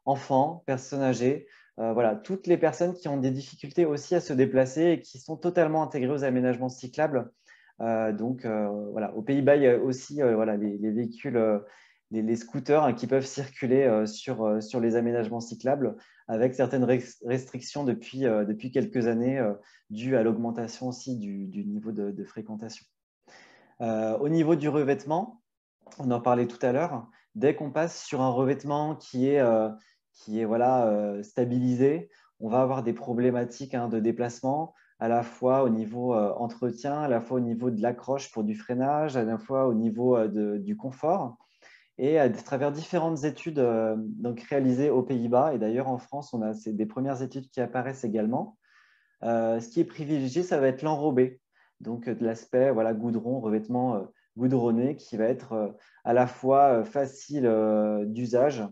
enfants, personnes âgées, voilà, toutes les personnes qui ont des difficultés aussi à se déplacer et qui sont totalement intégrées aux aménagements cyclables. Voilà, aux Pays-Bas, il y a aussi voilà, les véhicules, les scooters qui peuvent circuler sur les aménagements cyclables avec certaines restrictions depuis quelques années dues à l'augmentation aussi du niveau de fréquentation. Au niveau du revêtement, on en parlait tout à l'heure, dès qu'on passe sur un revêtement qui est voilà, stabilisé, on va avoir des problématiques de déplacement, à la fois au niveau entretien, à la fois au niveau de l'accroche pour du freinage, à la fois au niveau du confort. Et à travers différentes études donc réalisées aux Pays-Bas, et d'ailleurs en France, on a des premières études qui apparaissent également, ce qui est privilégié, ça va être l'enrobé. Donc, de l'aspect voilà, goudron, revêtement goudronné, qui va être à la fois facile d'usage,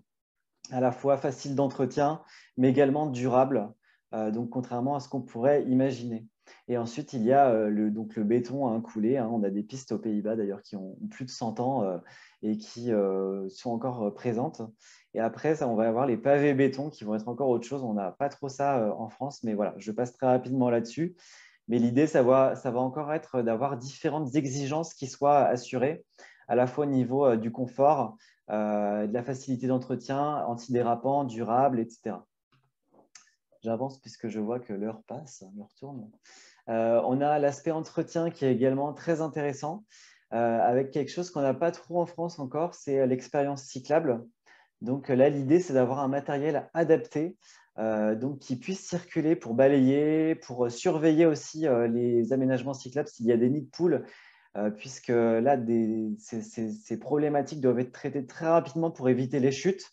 à la fois facile d'entretien, mais également durable, donc contrairement à ce qu'on pourrait imaginer. Et ensuite, il y a donc le béton coulé. On a des pistes aux Pays-Bas d'ailleurs qui ont plus de 100 ans et qui sont encore présentes. Et après, ça, on va avoir les pavés béton qui vont être encore autre chose. On n'a pas trop ça en France, mais voilà, je passe très rapidement là-dessus. Mais l'idée, ça va encore être d'avoir différentes exigences qui soient assurées, à la fois au niveau du confort, de la facilité d'entretien, antidérapant, durable, etc. J'avance puisque je vois que l'heure passe, l'heure tourne. On a l'aspect entretien qui est également très intéressant, avec quelque chose qu'on n'a pas trop en France encore, c'est l'expérience cyclable. Donc là, l'idée, c'est d'avoir un matériel adapté donc qui puisse circuler pour balayer, pour surveiller aussi les aménagements cyclables s'il y a des nids de poules, puisque là, ces problématiques doivent être traitées très rapidement pour éviter les chutes.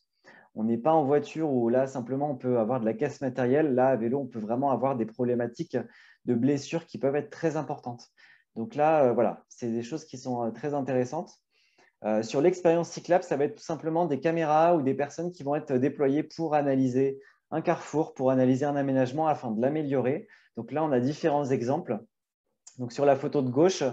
On n'est pas en voiture où là, simplement, on peut avoir de la casse matérielle. Là, à vélo, on peut vraiment avoir des problématiques de blessures qui peuvent être très importantes. Donc là, voilà, c'est des choses qui sont très intéressantes. Sur l'expérience cyclable, ça va être tout simplement des caméras ou des personnes qui vont être déployées pour analyser un carrefour, pour analyser un aménagement afin de l'améliorer. Donc là, on a différents exemples. Donc sur la photo de gauche,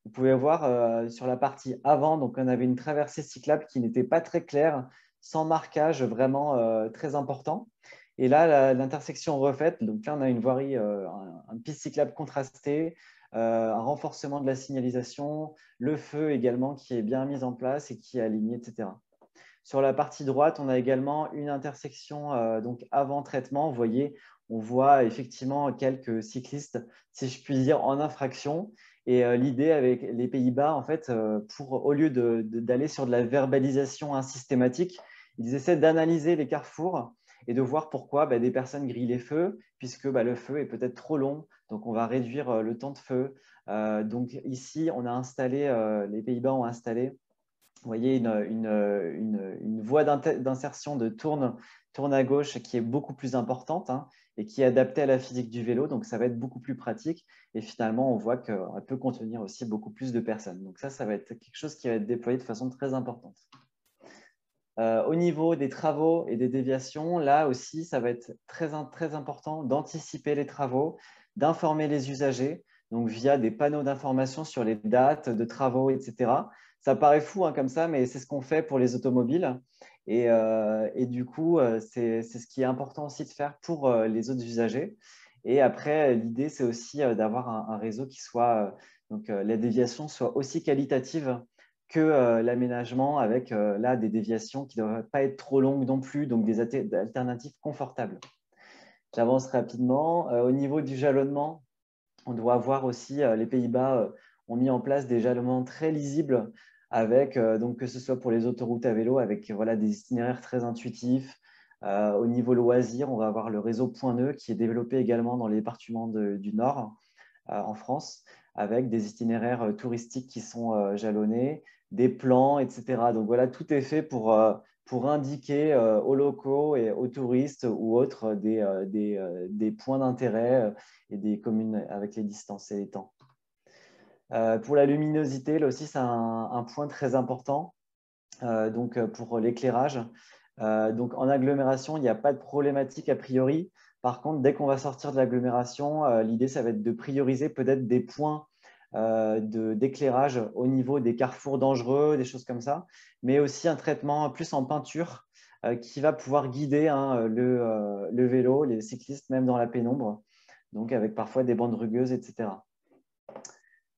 vous pouvez voir sur la partie avant, donc on avait une traversée cyclable qui n'était pas très claire, sans marquage vraiment très important. Et là, l'intersection refaite, donc là, on a une voirie, un piste cyclable contrastée, un renforcement de la signalisation, le feu également qui est bien mis en place et qui est aligné, etc. Sur la partie droite, on a également une intersection donc avant traitement. Vous voyez, on voit effectivement quelques cyclistes, si je puis dire, en infraction. Et l'idée avec les Pays-Bas, en fait, au lieu d'aller sur de la verbalisation systématique, ils essaient d'analyser les carrefours et de voir pourquoi des personnes grillent les feux, puisque le feu est peut-être trop long. Donc, on va réduire le temps de feu. Donc, ici, on a installé, les Pays-Bas ont installé, vous voyez, une voie d'insertion de tourne à gauche qui est beaucoup plus importante et qui est adaptée à la physique du vélo. Donc, ça va être beaucoup plus pratique. Et finalement, on voit qu'elle peut contenir aussi beaucoup plus de personnes. Donc, ça va être quelque chose qui va être déployé de façon très importante. Au niveau des travaux et des déviations, là aussi, ça va être très important d'anticiper les travaux, d'informer les usagers, donc via des panneaux d'information sur les dates de travaux, etc. Ça paraît fou comme ça, mais c'est ce qu'on fait pour les automobiles. Et du coup, c'est ce qui est important aussi de faire pour les autres usagers. Et après, l'idée, c'est aussi d'avoir un réseau qui soit, donc la déviation soit aussi qualitative que l'aménagement avec là des déviations qui ne doivent pas être trop longues non plus, donc des alternatives confortables. J'avance rapidement. Au niveau du jalonnement, on doit voir aussi, les Pays-Bas ont mis en place des jalonnements très lisibles avec, donc que ce soit pour les autoroutes à vélo, avec voilà, des itinéraires très intuitifs. Au niveau loisir, on va avoir le réseau Point Nœud qui est développé également dans les départements du Nord en France, avec des itinéraires touristiques qui sont jalonnés, des plans, etc. Donc voilà, tout est fait pour indiquer aux locaux et aux touristes ou autres des points d'intérêt et des communes avec les distances et les temps. Pour la luminosité, là aussi, c'est un point très important. Donc pour l'éclairage, donc en agglomération, il n'y a pas de problématique a priori. Par contre, dès qu'on va sortir de l'agglomération, l'idée, ça va être de prioriser peut-être des points d'éclairage au niveau des carrefours dangereux, des choses comme ça, mais aussi un traitement plus en peinture qui va pouvoir guider le vélo, les cyclistes, même dans la pénombre, donc avec parfois des bandes rugueuses, etc.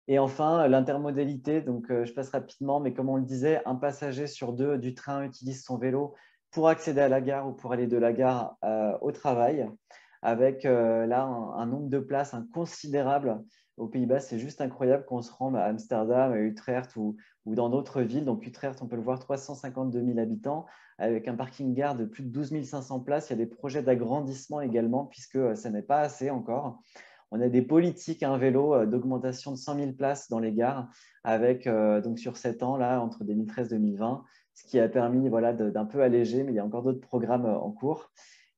Et enfin, l'intermodalité, donc je passe rapidement, mais comme on le disait, un passager sur deux du train utilise son vélo pour accéder à la gare ou pour aller de la gare au travail, avec là un nombre de places considérable. Aux Pays-Bas, c'est juste incroyable qu'on se rende à Amsterdam, à Utrecht ou dans d'autres villes. Donc Utrecht, on peut le voir, 352 000 habitants, avec un parking-gare de plus de 12 500 places. Il y a des projets d'agrandissement également, puisque ça n'est pas assez encore. On a des politiques à un vélo d'augmentation de 100 000 places dans les gares, avec donc sur 7 ans, là, entre 2013 et 2020, ce qui a permis voilà, d'un peu alléger, mais il y a encore d'autres programmes en cours.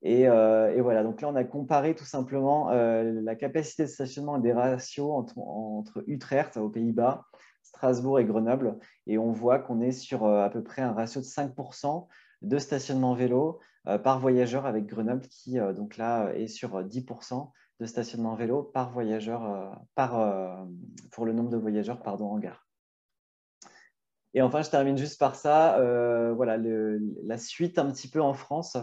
Et voilà, donc là, on a comparé tout simplement la capacité de stationnement et des ratios entre Utrecht, aux Pays-Bas, Strasbourg et Grenoble. Et on voit qu'on est sur à peu près un ratio de 5% de stationnement vélo par voyageur, avec Grenoble qui, donc là, est sur 10% de stationnement vélo par voyageur, pour le nombre de voyageurs en gare. Et enfin, je termine juste par ça. Voilà, la suite un petit peu en France,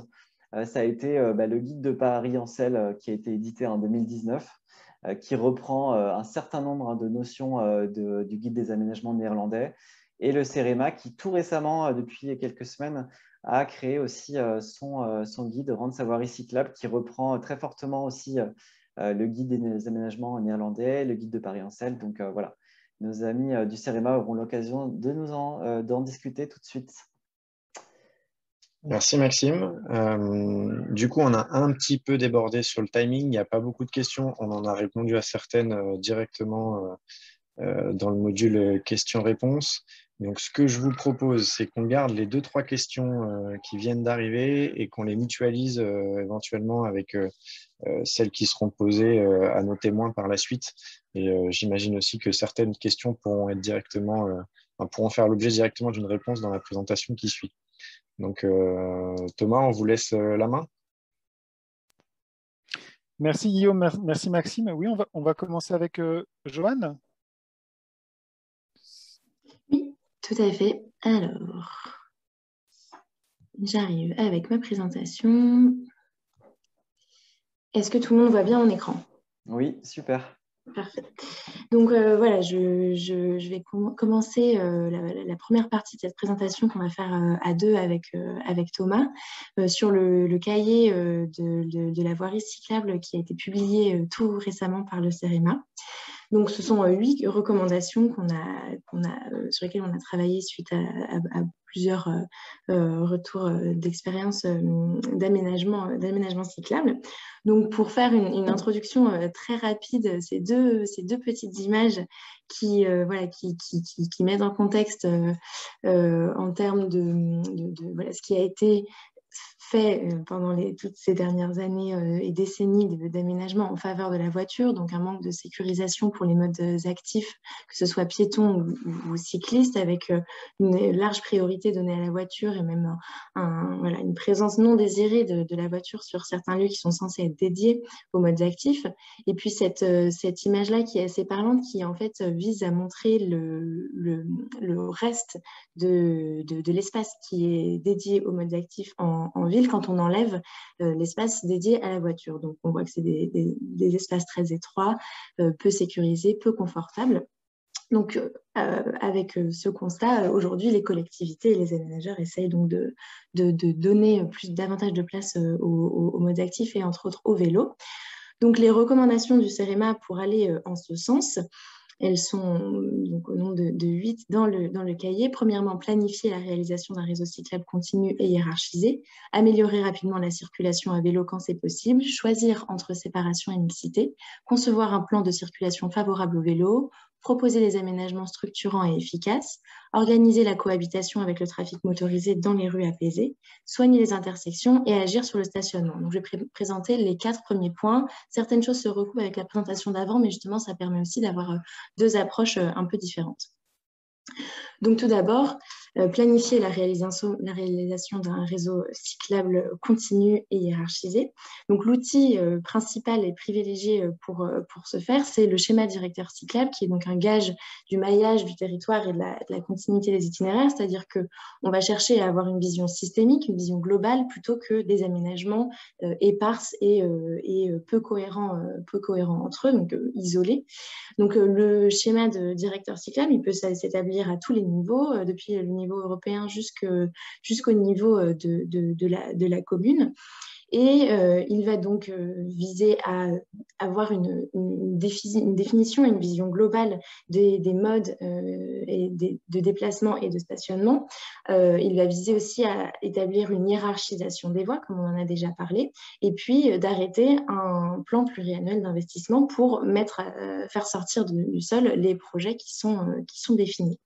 ça a été le guide de Paris-Ancel qui a été édité en 2019, qui reprend un certain nombre de notions du guide des aménagements néerlandais, et le CEREMA qui tout récemment, depuis quelques semaines, a créé aussi son guide Rendre sa voirie cyclable, qui reprend très fortement aussi le guide des aménagements néerlandais, le guide de Paris-Ancel. Donc voilà, nos amis du CEREMA auront l'occasion de d'en discuter tout de suite. Merci Maxime. Du coup, on a un petit peu débordé sur le timing. Il n'y a pas beaucoup de questions. On en a répondu à certaines directement dans le module questions-réponses. Donc, ce que je vous propose, c'est qu'on garde les 2-3 questions qui viennent d'arriver et qu'on les mutualise éventuellement avec celles qui seront posées à nos témoins par la suite. Et j'imagine aussi que certaines questions pourront être directement, pourront faire l'objet directement d'une réponse dans la présentation qui suit. Donc, Thomas, on vous laisse la main. Merci Guillaume, merci Maxime. Oui, on va commencer avec Joanne. Oui, tout à fait. Alors, j'arrive avec ma présentation. Est-ce que tout le monde voit bien mon écran? Oui, super. Parfait. Donc voilà, je vais commencer la première partie de cette présentation qu'on va faire à deux avec Thomas sur le cahier de la voirie cyclable qui a été publié tout récemment par le CEREMA. Donc, ce sont 8 recommandations sur lesquelles on a travaillé suite à plusieurs retours d'expérience d'aménagement cyclable. Donc, pour faire une introduction très rapide, ces deux petites images qui mettent en contexte en termes de voilà, ce qui a été fait pendant toutes ces dernières années et décennies d'aménagement en faveur de la voiture, donc un manque de sécurisation pour les modes actifs, que ce soit piétons ou cyclistes, avec une large priorité donnée à la voiture et même une présence non désirée de la voiture sur certains lieux qui sont censés être dédiés aux modes actifs. Et puis cette image-là qui est assez parlante, qui en fait vise à montrer le reste de l'espace qui est dédié aux modes actifs en ville quand on enlève l'espace dédié à la voiture. Donc, on voit que c'est des espaces très étroits, peu sécurisés, peu confortables. Donc, avec ce constat, aujourd'hui, les collectivités et les aménageurs essayent donc de donner davantage de place aux modes actifs et entre autres au vélo. Donc, les recommandations du CEREMA pour aller en ce sens, elles sont donc au nombre de 8 dans le cahier. Premièrement, planifier la réalisation d'un réseau cyclable continu et hiérarchisé, améliorer rapidement la circulation à vélo quand c'est possible, choisir entre séparation et mixité, concevoir un plan de circulation favorable au vélo, proposer des aménagements structurants et efficaces, organiser la cohabitation avec le trafic motorisé dans les rues apaisées, soigner les intersections et agir sur le stationnement. Donc, je vais présenter les 4 premiers points. Certaines choses se recoupent avec la présentation d'avant, mais justement, ça permet aussi d'avoir 2 approches un peu différentes. Donc, tout d'abord, planifier la réalisation d'un réseau cyclable continu et hiérarchisé. Donc, l'outil principal et privilégié pour ce faire, c'est le schéma directeur cyclable, qui est donc un gage du maillage du territoire et de la continuité des itinéraires, c'est-à-dire qu'on va chercher à avoir une vision systémique, une vision globale, plutôt que des aménagements éparses et peu cohérents entre eux, donc isolés. Donc, le schéma de directeur cyclable, il peut s'établir à tous les niveaux, depuis le niveau européen jusqu'au niveau de la commune. Et il va donc viser à avoir une définition et une vision globale des modes de déplacement et de stationnement. Il va viser aussi à établir une hiérarchisation des voies, comme on en a déjà parlé, et puis d'arrêter un plan pluriannuel d'investissement pour faire sortir du sol les projets qui sont définis.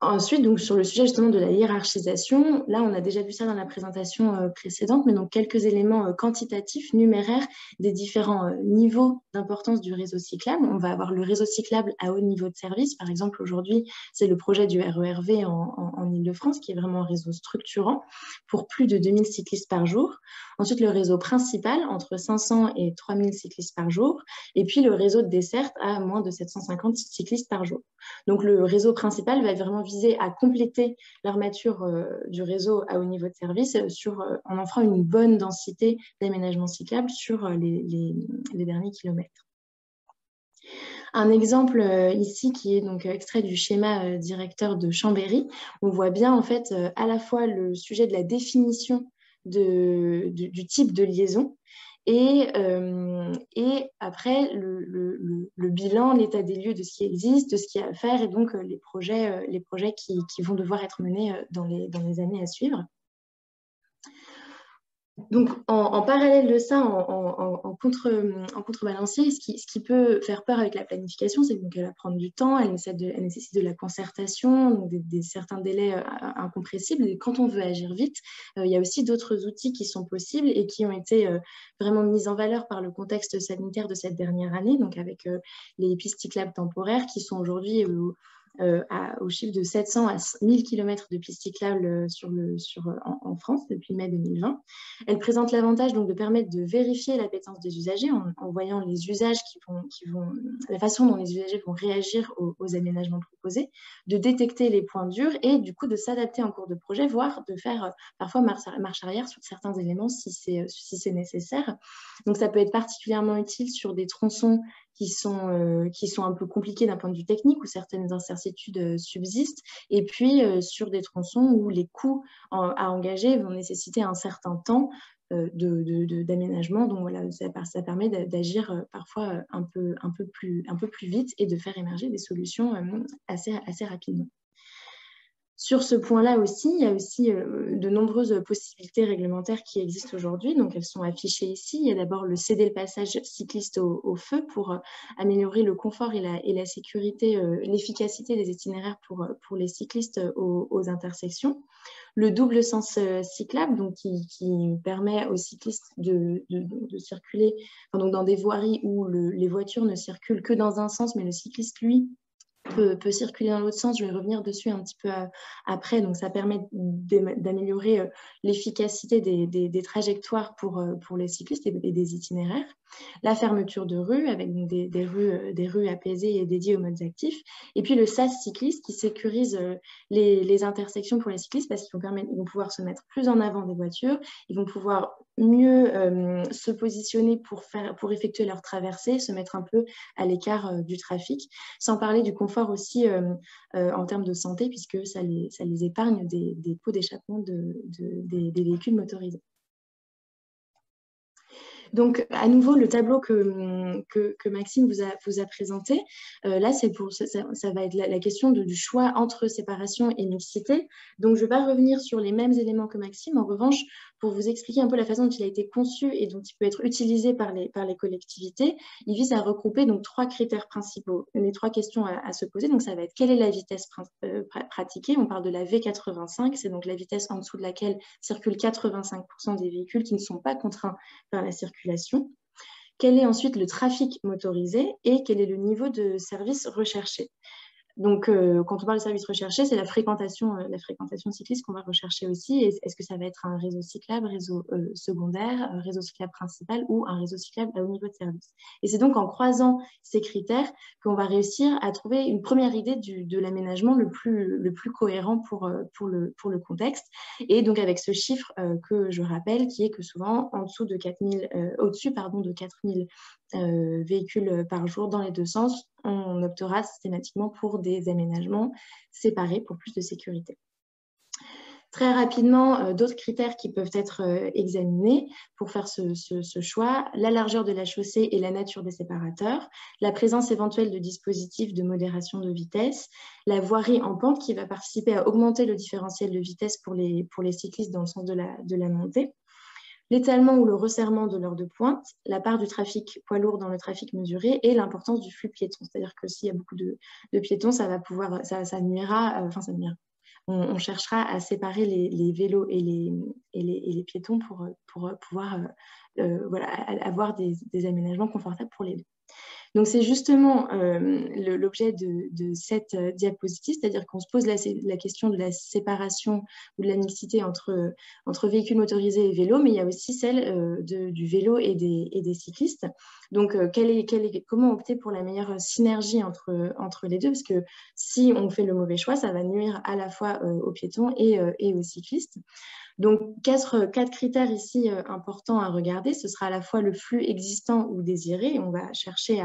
Ensuite, donc, sur le sujet justement de la hiérarchisation, là, on a déjà vu ça dans la présentation précédente, mais donc quelques éléments quantitatifs, numéraires, des différents niveaux d'importance du réseau cyclable. On va avoir le réseau cyclable à haut niveau de service. Par exemple, aujourd'hui, c'est le projet du RERV en Île-de-France, qui est vraiment un réseau structurant pour plus de 2000 cyclistes par jour. Ensuite, le réseau principal, entre 500 et 3000 cyclistes par jour. Et puis, le réseau de desserte à moins de 750 cyclistes par jour. Donc, le réseau principal va vraiment viser à compléter l'armature du réseau à haut niveau de service en offrant une bonne densité d'aménagement cyclable sur les derniers kilomètres. Un exemple ici qui est donc extrait du schéma directeur de Chambéry. On voit bien en fait à la fois le sujet de la définition du type de liaison et après le bilan, l'état des lieux de ce qui existe, de ce qu'il y a à faire et donc les projets qui vont devoir être menés dans les années à suivre. Donc, en parallèle de ça, en contrebalancier, ce qui peut faire peur avec la planification, c'est qu'elle va prendre du temps, elle nécessite de la concertation, donc certains délais incompressibles. Et quand on veut agir vite, il y a aussi d'autres outils qui sont possibles et qui ont été vraiment mis en valeur par le contexte sanitaire de cette dernière année, donc avec les pistes cyclables temporaires qui sont aujourd'hui au chiffre de 700 à 1000 km de pistes cyclables en France depuis mai 2020. Elle présente l'avantage donc de permettre de vérifier l'appétence des usagers en voyant les usages la façon dont les usagers vont réagir aux aménagements proposés, de détecter les points durs et du coup de s'adapter en cours de projet, voire de faire parfois marche arrière sur certains éléments si c'est nécessaire. Donc ça peut être particulièrement utile sur des tronçons qui sont un peu compliqués d'un point de vue technique, où certaines incertitudes subsistent, et puis sur des tronçons où les coûts à engager vont nécessiter un certain temps d'aménagement. Donc voilà, ça permet d'agir parfois un peu plus vite et de faire émerger des solutions assez rapidement. Sur ce point-là aussi, il y a aussi de nombreuses possibilités réglementaires qui existent aujourd'hui. Donc, elles sont affichées ici. Il y a d'abord le céder le passage cycliste au feu pour améliorer le confort et la sécurité, l'efficacité des itinéraires pour les cyclistes aux intersections. Le double sens cyclable, donc qui permet aux cyclistes de circuler donc dans des voiries où les voitures ne circulent que dans un sens, mais le cycliste, lui, peut circuler dans l'autre sens. Je vais revenir dessus un petit peu après. Donc, ça permet d'améliorer l'efficacité des trajectoires pour les cyclistes et des itinéraires. La fermeture de rues avec des rues apaisées et dédiées aux modes actifs. Et puis, le sas cycliste qui sécurise les intersections pour les cyclistes parce qu'ils vont pouvoir se mettre plus en avant des voitures. Ils vont pouvoir mieux se positionner pour effectuer leur traversée, se mettre un peu à l'écart du trafic, sans parler du confort aussi en termes de santé, puisque ça les épargne des pots d'échappement des véhicules motorisés. Donc, à nouveau, le tableau que Maxime vous a présenté, là, ça va être la question du choix entre séparation et mixité. Donc, je ne vais pas revenir sur les mêmes éléments que Maxime. En revanche, pour vous expliquer un peu la façon dont il a été conçu et dont il peut être utilisé par les collectivités, il vise à regrouper donc 3 critères principaux, les 3 questions à se poser. Donc, ça va être quelle est la vitesse pratiquée? On parle de la V85, c'est donc la vitesse en dessous de laquelle circulent 85% des véhicules qui ne sont pas contraints par la circulation. Quel est ensuite le trafic motorisé et quel est le niveau de service recherché? Donc, quand on parle de service recherché, c'est la fréquentation cycliste qu'on va rechercher aussi. Est-ce que ça va être un réseau cyclable, réseau secondaire, réseau cyclable principal ou un réseau cyclable à haut niveau de service? Et c'est donc en croisant ces critères qu'on va réussir à trouver une première idée de l'aménagement le plus cohérent pour le contexte. Et donc, avec ce chiffre que je rappelle, qui est que souvent, au-dessus de 4000 véhicules par jour dans les deux sens, on optera systématiquement pour des aménagements séparés pour plus de sécurité. Très rapidement, d'autres critères qui peuvent être examinés pour faire ce choix, la largeur de la chaussée et la nature des séparateurs, la présence éventuelle de dispositifs de modération de vitesse, la voirie en pente qui va participer à augmenter le différentiel de vitesse pour les cyclistes dans le sens de la montée, l'étalement ou le resserrement de l'heure de pointe, la part du trafic poids lourd dans le trafic mesuré et l'importance du flux piéton. C'est-à-dire que s'il y a beaucoup de piétons, ça nuira. On cherchera à séparer les vélos et les piétons pour pouvoir avoir des aménagements confortables pour les deux. Donc, c'est justement l'objet de cette diapositive, c'est-à-dire qu'on se pose la question de la séparation ou de la mixité entre véhicules motorisés et vélos, mais il y a aussi celle du vélo et des cyclistes. Donc, comment opter pour la meilleure synergie entre les deux? Parce que si on fait le mauvais choix, ça va nuire à la fois aux piétons et aux cyclistes. Donc, quatre critères ici importants à regarder. Ce sera à la fois le flux existant ou désiré. On va chercher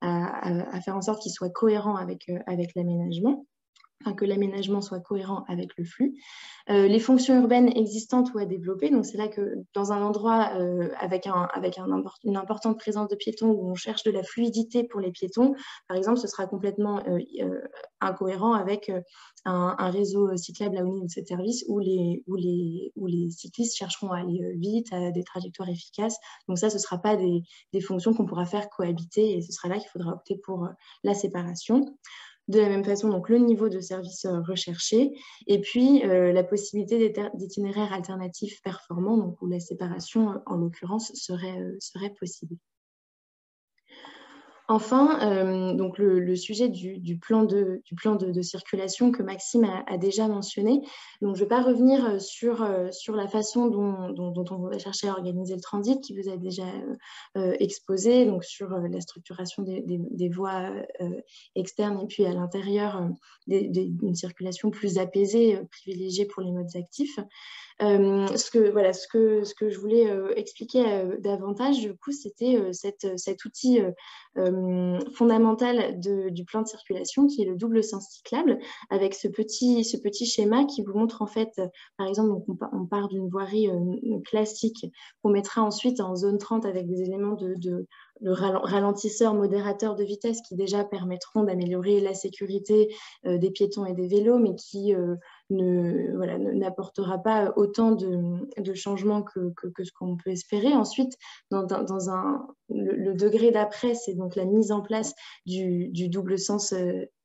à faire en sorte qu'il soit cohérent avec l'aménagement, enfin, que l'aménagement soit cohérent avec le flux. Les fonctions urbaines existantes ou à développer. Donc, c'est là que dans un endroit avec une importante présence de piétons où on cherche de la fluidité pour les piétons, par exemple, ce sera complètement incohérent avec un réseau cyclable à haut niveau de service où les cyclistes chercheront à aller vite, à des trajectoires efficaces. Donc ça, ce ne sera pas des fonctions qu'on pourra faire cohabiter et ce sera là qu'il faudra opter pour la séparation. De la même façon, donc le niveau de service recherché et puis la possibilité d'itinéraires alternatifs performants, donc où la séparation, en l'occurrence, serait possible. Enfin, donc le sujet du plan de circulation que Maxime a déjà mentionné. Donc, je ne vais pas revenir sur la façon dont on va chercher à organiser le transit qui vous a déjà exposé, donc sur la structuration des voies externes et puis à l'intérieur d'une circulation plus apaisée, privilégiée pour les modes actifs. Ce que je voulais expliquer davantage, du coup, c'était cet outil fondamental du plan de circulation qui est le double sens cyclable, avec ce petit schéma qui vous montre en fait, par exemple, donc on part d'une voirie classique qu'on mettra ensuite en zone 30 avec des éléments le ralentisseur, modérateur de vitesse qui déjà permettront d'améliorer la sécurité des piétons et des vélos, mais qui n'apportera pas autant de changements que ce qu'on peut espérer. Ensuite, le degré d'après, c'est donc la mise en place du double sens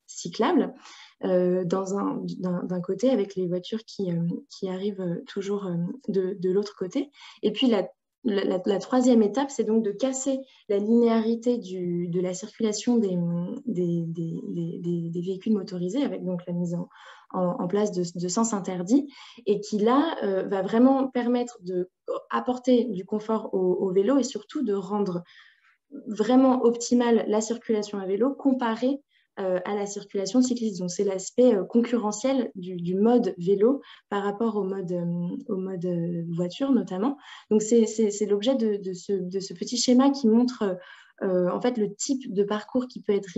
cyclable d'un côté avec les voitures qui arrivent toujours de l'autre côté. Et puis la troisième étape, c'est donc de casser la linéarité de la circulation des véhicules motorisés avec donc la mise en place de sens interdits et qui là va vraiment permettre d'apporter du confort au vélo et surtout de rendre vraiment optimale la circulation à vélo comparée à la circulation cycliste. Donc, c'est l'aspect concurrentiel du mode vélo par rapport au mode voiture notamment. Donc, c'est l'objet de ce petit schéma qui montre en fait le type de parcours qui peut être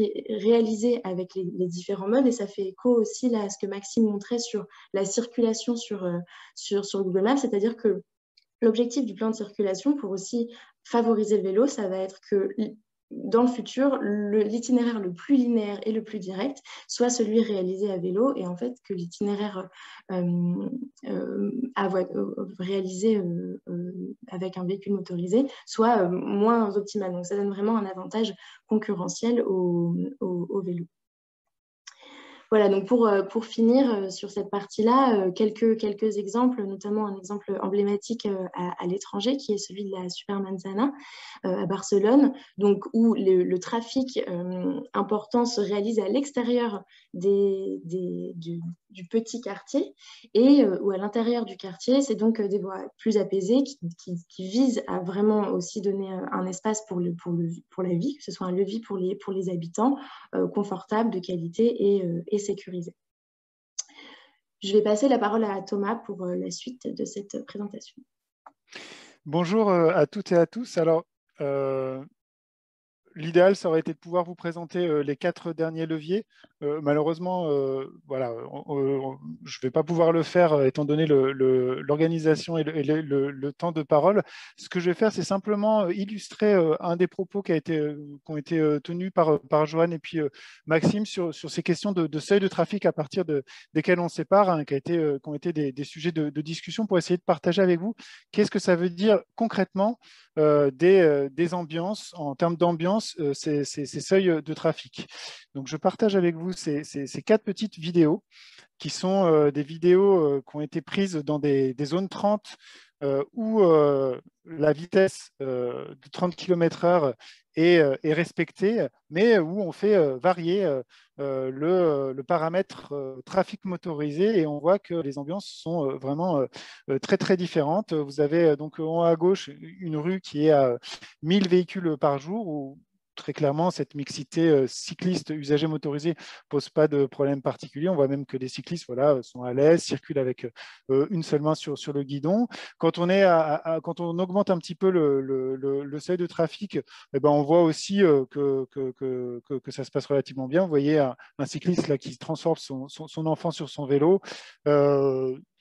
réalisé avec les différents modes et ça fait écho aussi là, à ce que Maxime montrait sur la circulation sur Google Maps, c'est-à-dire que l'objectif du plan de circulation pour aussi favoriser le vélo, ça va être que dans le futur, l'itinéraire le plus linéaire et le plus direct soit celui réalisé à vélo et en fait que l'itinéraire réalisé avec un véhicule motorisé soit moins optimal. Donc ça donne vraiment un avantage concurrentiel au vélo. Voilà, donc pour finir sur cette partie-là, quelques exemples, notamment un exemple emblématique à l'étranger qui est celui de la Supermanzana à Barcelone, donc où le trafic important se réalise à l'extérieur du petit quartier et où à l'intérieur du quartier, c'est donc des voies plus apaisées qui visent à vraiment aussi donner un espace pour la vie, que ce soit un lieu de vie pour les habitants, confortable, de qualité et sécurisé. Je vais passer la parole à Thomas pour la suite de cette présentation. Bonjour à toutes et à tous. Alors, l'idéal, ça aurait été de pouvoir vous présenter les 4 derniers leviers. Malheureusement, voilà, je ne vais pas pouvoir le faire étant donné l'organisation et le temps de parole. Ce que je vais faire, c'est simplement illustrer un des propos qui ont été tenus par Johan et puis Maxime sur ces questions de seuil de trafic à partir desquels on sépare, hein, qui ont été des sujets de discussion pour essayer de partager avec vous qu'est-ce que ça veut dire concrètement des ambiances, en termes d'ambiance, ces seuils de trafic. Donc, je partage avec vous ces 4 petites vidéos qui sont des vidéos qui ont été prises dans des zones 30 où la vitesse de 30 km/h est respectée, mais où on fait varier le paramètre trafic motorisé et on voit que les ambiances sont vraiment très, très différentes. Vous avez donc en haut à gauche une rue qui est à 1000 véhicules par jour où très clairement, cette mixité cycliste usagers motorisés ne pose pas de problème particulier. On voit même que les cyclistes voilà, sont à l'aise, circulent avec une seule main sur le guidon. Quand on, quand on augmente un petit peu le seuil de trafic, eh ben, on voit aussi que ça se passe relativement bien. Vous voyez un cycliste là, qui transforme son enfant sur son vélo.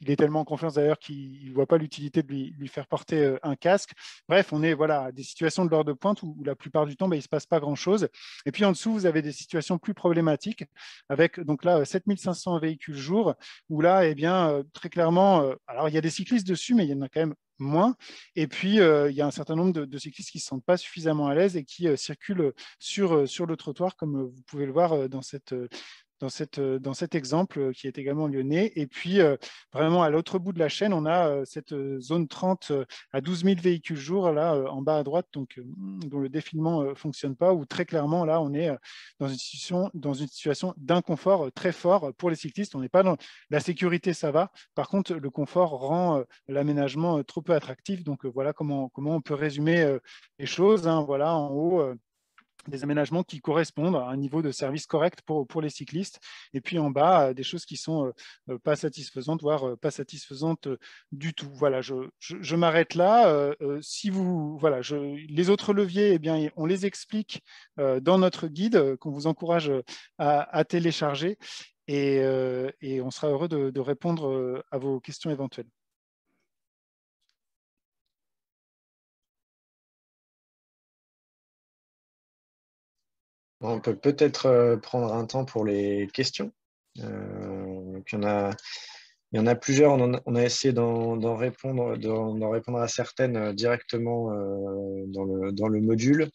Il est tellement en confiance d'ailleurs qu'il ne voit pas l'utilité de lui faire porter un casque. Bref, on est voilà, à des situations de l'ordre de pointe où la plupart du temps, il ne se passe pas grand-chose. Et puis en dessous, vous avez des situations plus problématiques avec donc là 7500 véhicules jour où là, eh bien, très clairement, alors il y a des cyclistes dessus, mais il y en a quand même moins. Et puis, il y a un certain nombre de cyclistes qui ne se sentent pas suffisamment à l'aise et qui circulent sur le trottoir, comme vous pouvez le voir dans cet exemple qui est également lyonnais. Et puis, vraiment, à l'autre bout de la chaîne, on a cette zone 30 à 12 000 véhicules jour, là, en bas à droite, donc, dont le défilement ne fonctionne pas, où très clairement, là, on est dans une situation d'inconfort très fort pour les cyclistes. On n'est pas dans la sécurité, ça va. Par contre, le confort rend l'aménagement trop peu attractif. Donc, voilà comment on peut résumer les choses. Hein. Voilà, en haut, des aménagements qui correspondent à un niveau de service correct pour les cyclistes. Et puis en bas, des choses qui sont pas satisfaisantes, voire pas satisfaisantes du tout. Voilà, je m'arrête là. Si vous, voilà, les autres leviers, eh bien, on les explique dans notre guide qu'on vous encourage à télécharger. Et on sera heureux de répondre à vos questions éventuelles. On peut peut-être prendre un temps pour les questions. Donc il y en a plusieurs. On a essayé d'en répondre à certaines directement dans le module.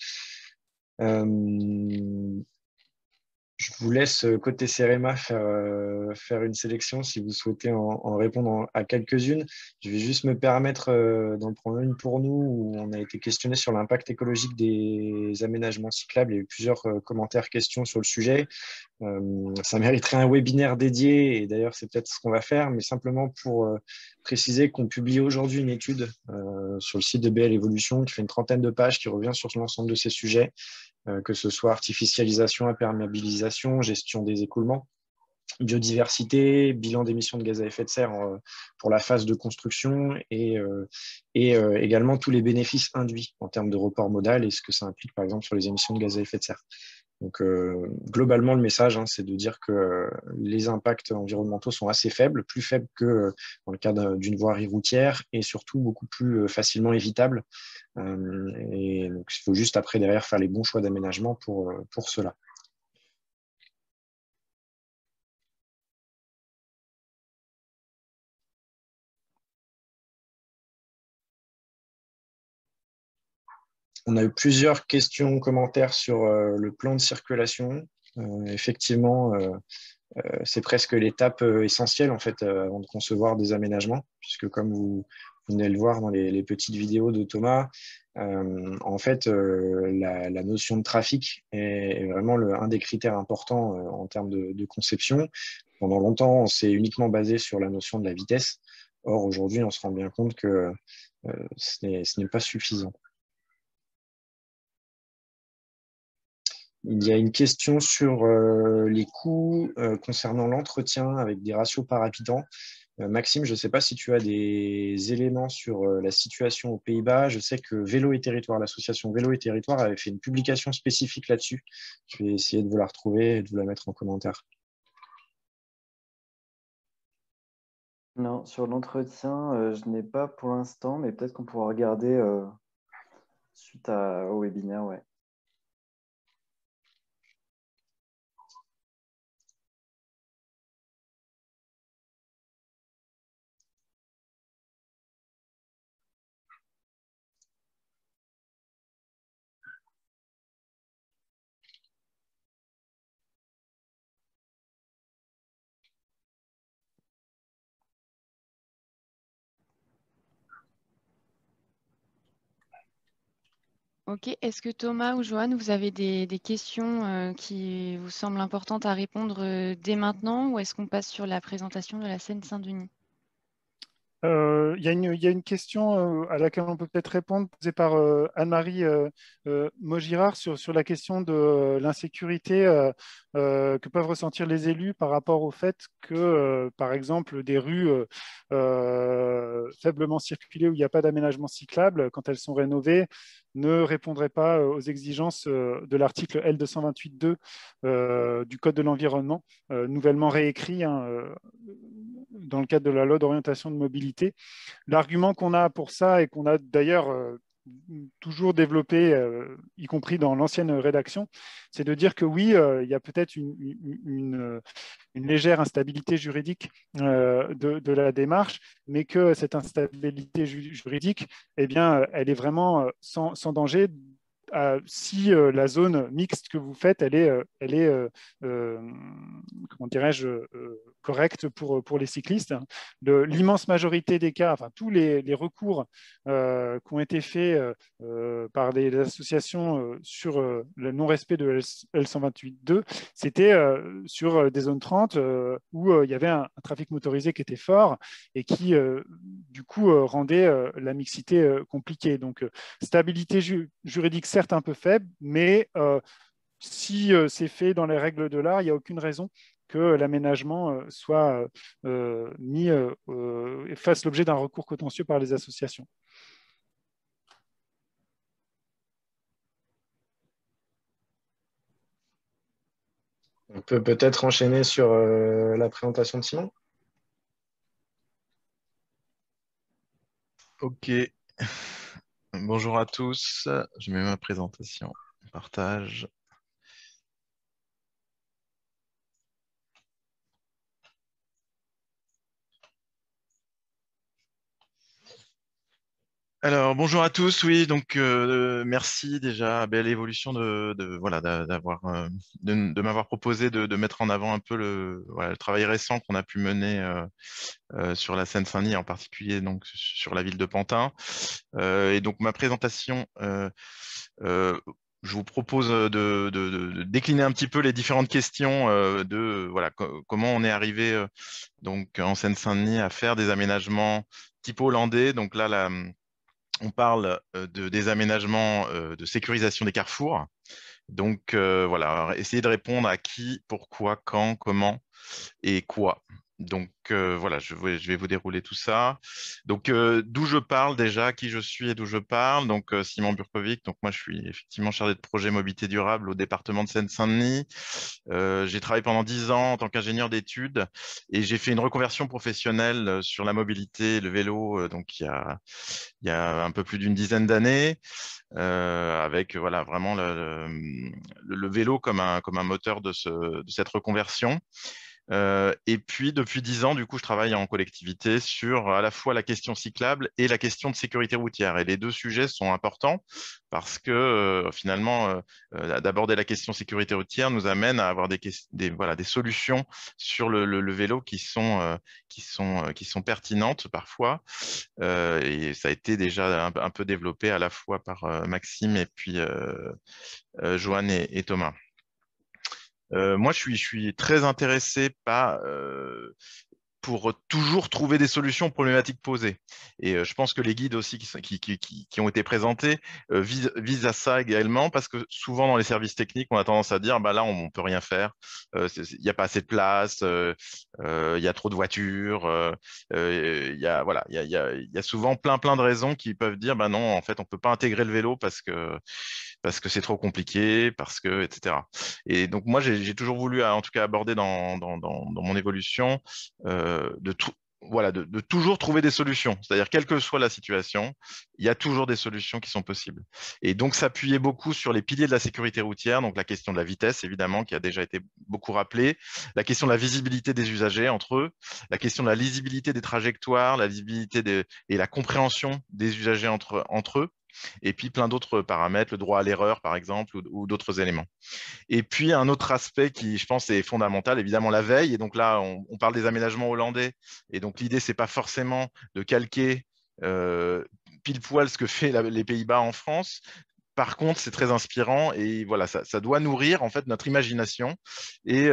Je vous laisse côté CEREMA faire une sélection si vous souhaitez en répondre à quelques-unes. Je vais juste me permettre d'en prendre une pour nous où on a été questionné sur l'impact écologique des aménagements cyclables. Il y a eu plusieurs commentaires, questions sur le sujet. Ça mériterait un webinaire dédié et d'ailleurs c'est peut-être ce qu'on va faire, mais simplement pour préciser qu'on publie aujourd'hui une étude sur le site de BL Evolution qui fait une trentaine de pages qui revient sur l'ensemble de ces sujets. Que ce soit artificialisation, imperméabilisation, gestion des écoulements, biodiversité, bilan d'émissions de gaz à effet de serre pour la phase de construction et également tous les bénéfices induits en termes de report modal et ce que ça implique par exemple sur les émissions de gaz à effet de serre. Donc, globalement, le message, hein, c'est de dire que les impacts environnementaux sont assez faibles, plus faibles que dans le cas d'une voirie routière et surtout beaucoup plus facilement évitables. Et donc, il faut juste après, derrière, faire les bons choix d'aménagement pour cela. On a eu plusieurs questions, commentaires sur le plan de circulation. Effectivement, c'est presque l'étape essentielle en fait avant de concevoir des aménagements, puisque comme vous venez de le voir dans les petites vidéos de Thomas, en fait, la notion de trafic est vraiment un des critères importants en termes de conception. Pendant longtemps, on s'est uniquement basé sur la notion de la vitesse. Or, aujourd'hui, on se rend bien compte que ce n'est pas suffisant. Il y a une question sur les coûts concernant l'entretien avec des ratios par habitant. Maxime, je ne sais pas si tu as des éléments sur la situation aux Pays-Bas. Je sais que Vélo et Territoire, l'association Vélo et Territoire avait fait une publication spécifique là-dessus. Je vais essayer de vous la retrouver et de vous la mettre en commentaire. Non, sur l'entretien, je n'ai pas pour l'instant, mais peut-être qu'on pourra regarder suite au webinaire. Ouais. Ok, est-ce que Thomas ou Joanne, vous avez des questions qui vous semblent importantes à répondre dès maintenant ou est-ce qu'on passe sur la présentation de la Seine-Saint-Denis? Il y a une question à laquelle on peut peut-être répondre, posée par Anne-Marie Maugirard sur la question de l'insécurité que peuvent ressentir les élus par rapport au fait que, par exemple, des rues faiblement circulées où il n'y a pas d'aménagement cyclable, quand elles sont rénovées, ne répondraient pas aux exigences de l'article L228.2 du Code de l'environnement, nouvellement réécrit dans le cadre de la loi d'orientation de mobilité. L'argument qu'on a pour ça et qu'on a d'ailleurs toujours développé, y compris dans l'ancienne rédaction, c'est de dire que oui, il y a peut-être une légère instabilité juridique de la démarche, mais que cette instabilité juridique, eh bien, elle est vraiment sans danger si la zone mixte que vous faites, elle est comment dirais-je, correcte pour les cyclistes. L'immense majorité des cas, enfin tous les recours qui ont été faits par des associations sur le non-respect de L128.2, c'était sur des zones 30 où il y avait un trafic motorisé qui était fort et qui, du coup, rendait la mixité compliquée. Donc, stabilité juridique, certes un peu faible, mais si c'est fait dans les règles de l'art, il n'y a aucune raison que l'aménagement soit mis et fasse l'objet d'un recours contentieux par les associations. On peut peut-être enchaîner sur la présentation de Simon. Ok. Bonjour à tous. Je mets ma présentation. Partage. Alors, bonjour à tous. Oui, donc merci déjà, belle évolution voilà, de m'avoir proposé de mettre en avant un peu voilà, le travail récent qu'on a pu mener sur la Seine-Saint-Denis, en particulier donc sur la ville de Pantin. Et donc ma présentation, je vous propose de décliner un petit peu les différentes questions de voilà, comment on est arrivé donc en Seine-Saint-Denis à faire des aménagements type hollandais. Donc là, on parle des aménagements de sécurisation des carrefours. Donc voilà, essayer de répondre à qui, pourquoi, quand, comment et quoi. Donc voilà, je vais vous dérouler tout ça. Donc d'où je parle déjà, qui je suis et d'où je parle. Donc Simon Burkovic, donc moi je suis effectivement chargé de projet mobilité durable au département de Seine-Saint-Denis. J'ai travaillé pendant 10 ans en tant qu'ingénieur d'études et j'ai fait une reconversion professionnelle sur la mobilité, le vélo, donc il y a un peu plus d'une dizaine d'années, avec voilà vraiment le vélo comme un moteur de cette reconversion. Et puis, depuis 10 ans, du coup, je travaille en collectivité sur à la fois la question cyclable et la question de sécurité routière. Et les deux sujets sont importants parce que finalement, d'aborder la question sécurité routière nous amène à avoir voilà, des solutions sur le vélo qui sont pertinentes parfois. Et ça a été déjà un peu développé à la fois par Maxime et puis Joanne et Thomas. Moi, je suis très intéressé pour toujours trouver des solutions aux problématiques posées. Et je pense que les guides aussi qui ont été présentés visent à ça également, parce que souvent dans les services techniques, on a tendance à dire, bah là, on ne peut rien faire, il n'y a pas assez de place, il y a trop de voitures, il y a, voilà, il y a souvent plein de raisons qui peuvent dire, bah non, en fait, on ne peut pas intégrer le vélo parce que c'est trop compliqué, etc. Et donc, moi, j'ai toujours voulu, en tout cas, aborder dans mon évolution, de toujours trouver des solutions. C'est-à-dire, quelle que soit la situation, il y a toujours des solutions qui sont possibles. Et donc, s'appuyer beaucoup sur les piliers de la sécurité routière, donc la question de la vitesse, évidemment, qui a déjà été beaucoup rappelée, la question de la visibilité des usagers entre eux, la question de la lisibilité des trajectoires, la lisibilité et la compréhension des usagers entre eux, et puis plein d'autres paramètres, le droit à l'erreur, par exemple, ou d'autres éléments. Et puis, un autre aspect qui, je pense, est fondamental, évidemment, la veille. Et donc là, on parle des aménagements hollandais. Et donc, l'idée, ce n'est pas forcément de calquer pile poil ce que fait les Pays-Bas en France. Par contre, c'est très inspirant et voilà, ça doit nourrir en fait notre imagination et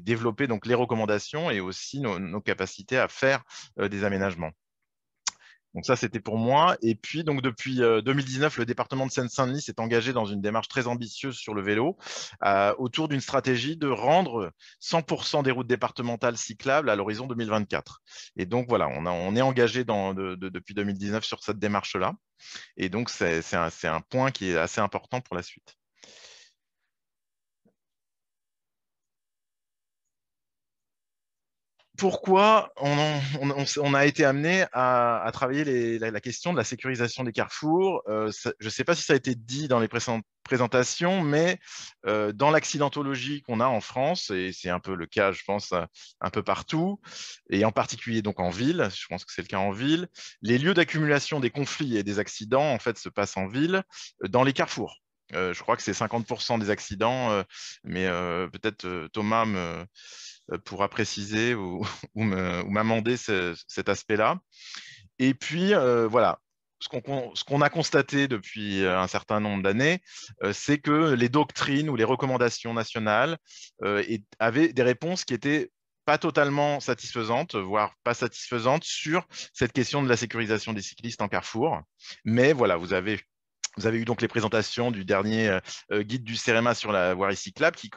développer donc les recommandations et aussi nos capacités à faire des aménagements. Donc ça, c'était pour moi. Et puis, donc depuis 2019, le département de Seine-Saint-Denis s'est engagé dans une démarche très ambitieuse sur le vélo autour d'une stratégie de rendre 100% des routes départementales cyclables à l'horizon 2024. Et donc, voilà, on est engagé depuis 2019 sur cette démarche-là. Et donc, c'est un point qui est assez important pour la suite. Pourquoi on a été amené à travailler la question de la sécurisation des carrefours. Je ne sais pas si ça a été dit dans les précédentes présentations, mais dans l'accidentologie qu'on a en France, et c'est un peu le cas, je pense, un peu partout, et en particulier donc en ville, je pense que c'est le cas en ville, les lieux d'accumulation des conflits et des accidents en fait se passent en ville, dans les carrefours. Je crois que c'est 50% des accidents, mais peut-être Thomas pourra préciser ou m'amender cet aspect-là. Et puis, voilà, ce qu'on a constaté depuis un certain nombre d'années, c'est que les doctrines ou les recommandations nationales avaient des réponses qui étaient pas totalement satisfaisantes, voire pas satisfaisantes sur cette question de la sécurisation des cyclistes en carrefour. Mais voilà, vous avez eu donc les présentations du dernier guide du CEREMA sur la voirie cyclable qui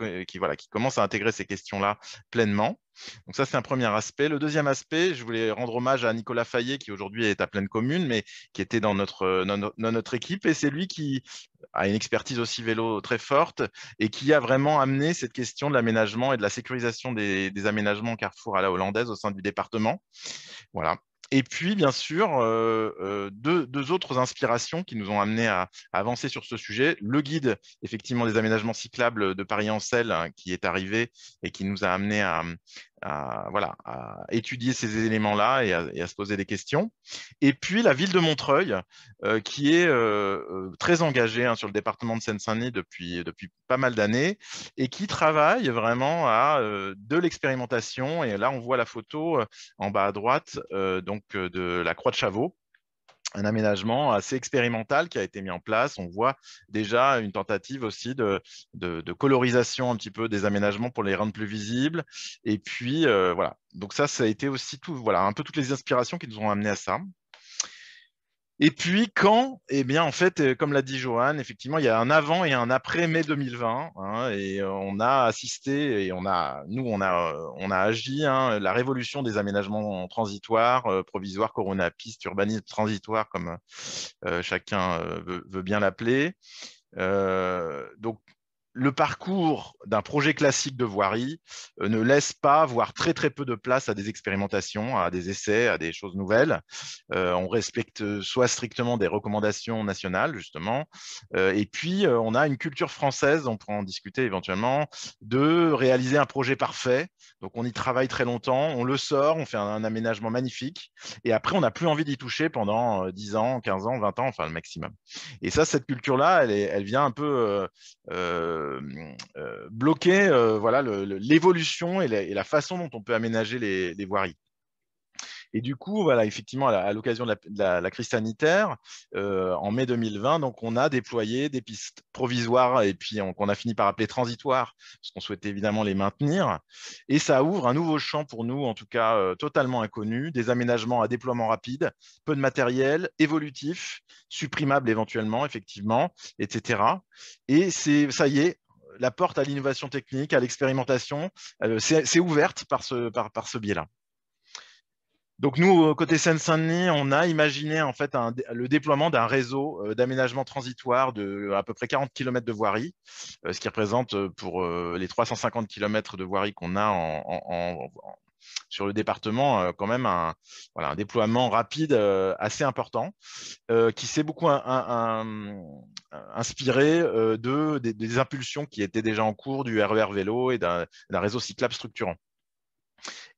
commence à intégrer ces questions-là pleinement. Donc ça, c'est un premier aspect. Le deuxième aspect, je voulais rendre hommage à Nicolas Fayet, qui aujourd'hui est à Plaine Commune, mais qui était dans notre équipe. Et c'est lui qui a une expertise aussi vélo très forte et qui a vraiment amené cette question de l'aménagement et de la sécurisation des aménagements carrefour à la hollandaise au sein du département. Voilà. Et puis, bien sûr, deux autres inspirations qui nous ont amenés à avancer sur ce sujet. Le guide, effectivement, des aménagements cyclables de Paris-Ancel, hein, qui est arrivé et qui nous a amenés à étudier ces éléments-là et à se poser des questions. Et puis, la ville de Montreuil, qui est très engagée sur le département de Seine-Saint-Denis depuis pas mal d'années et qui travaille vraiment à de l'expérimentation. Et là, on voit la photo en bas à droite de la Croix de Chavaux, un aménagement assez expérimental qui a été mis en place. On voit déjà une tentative aussi de colorisation un petit peu des aménagements pour les rendre plus visibles. Et puis, voilà. Donc ça a été aussi un peu toutes les inspirations qui nous ont amenés à ça. Et puis, eh bien, en fait, comme l'a dit Johan, effectivement, il y a un avant et un après mai 2020, hein, et on a assisté et on a agi, hein, la révolution des aménagements transitoires, provisoires, corona piste, urbanisme transitoire, comme chacun veut bien l'appeler. Donc, le parcours d'un projet classique de voirie ne laisse pas, voire très très peu de place à des expérimentations, à des essais, à des choses nouvelles. On respecte soit strictement des recommandations nationales, justement, et puis on a une culture française, on pourra en discuter éventuellement, de réaliser un projet parfait. Donc on y travaille très longtemps, on le sort, on fait un aménagement magnifique, et après on n'a plus envie d'y toucher pendant 10 ans, 15 ans, 20 ans, enfin le maximum. Et ça, cette culture-là, elle vient un peu bloquer l'évolution et la façon dont on peut aménager les voiries. Et du coup, voilà, effectivement, à l'occasion de la crise sanitaire, en mai 2020, donc on a déployé des pistes provisoires et puis qu'on a fini par appeler transitoires, parce qu'on souhaitait évidemment les maintenir. Et ça ouvre un nouveau champ pour nous, en tout cas totalement inconnu, des aménagements à déploiement rapide, peu de matériel, évolutif, supprimable éventuellement, effectivement, etc. Et ça y est, la porte à l'innovation technique, à l'expérimentation, c'est ouverte par ce biais-là. Donc nous, côté Seine-Saint-Denis, on a imaginé en fait le déploiement d'un réseau d'aménagement transitoire de à peu près 40 km de voirie, ce qui représente pour les 350 km de voirie qu'on a sur le département quand même un déploiement rapide assez important qui s'est beaucoup inspiré des impulsions qui étaient déjà en cours du RER vélo et d'un réseau cyclable structurant.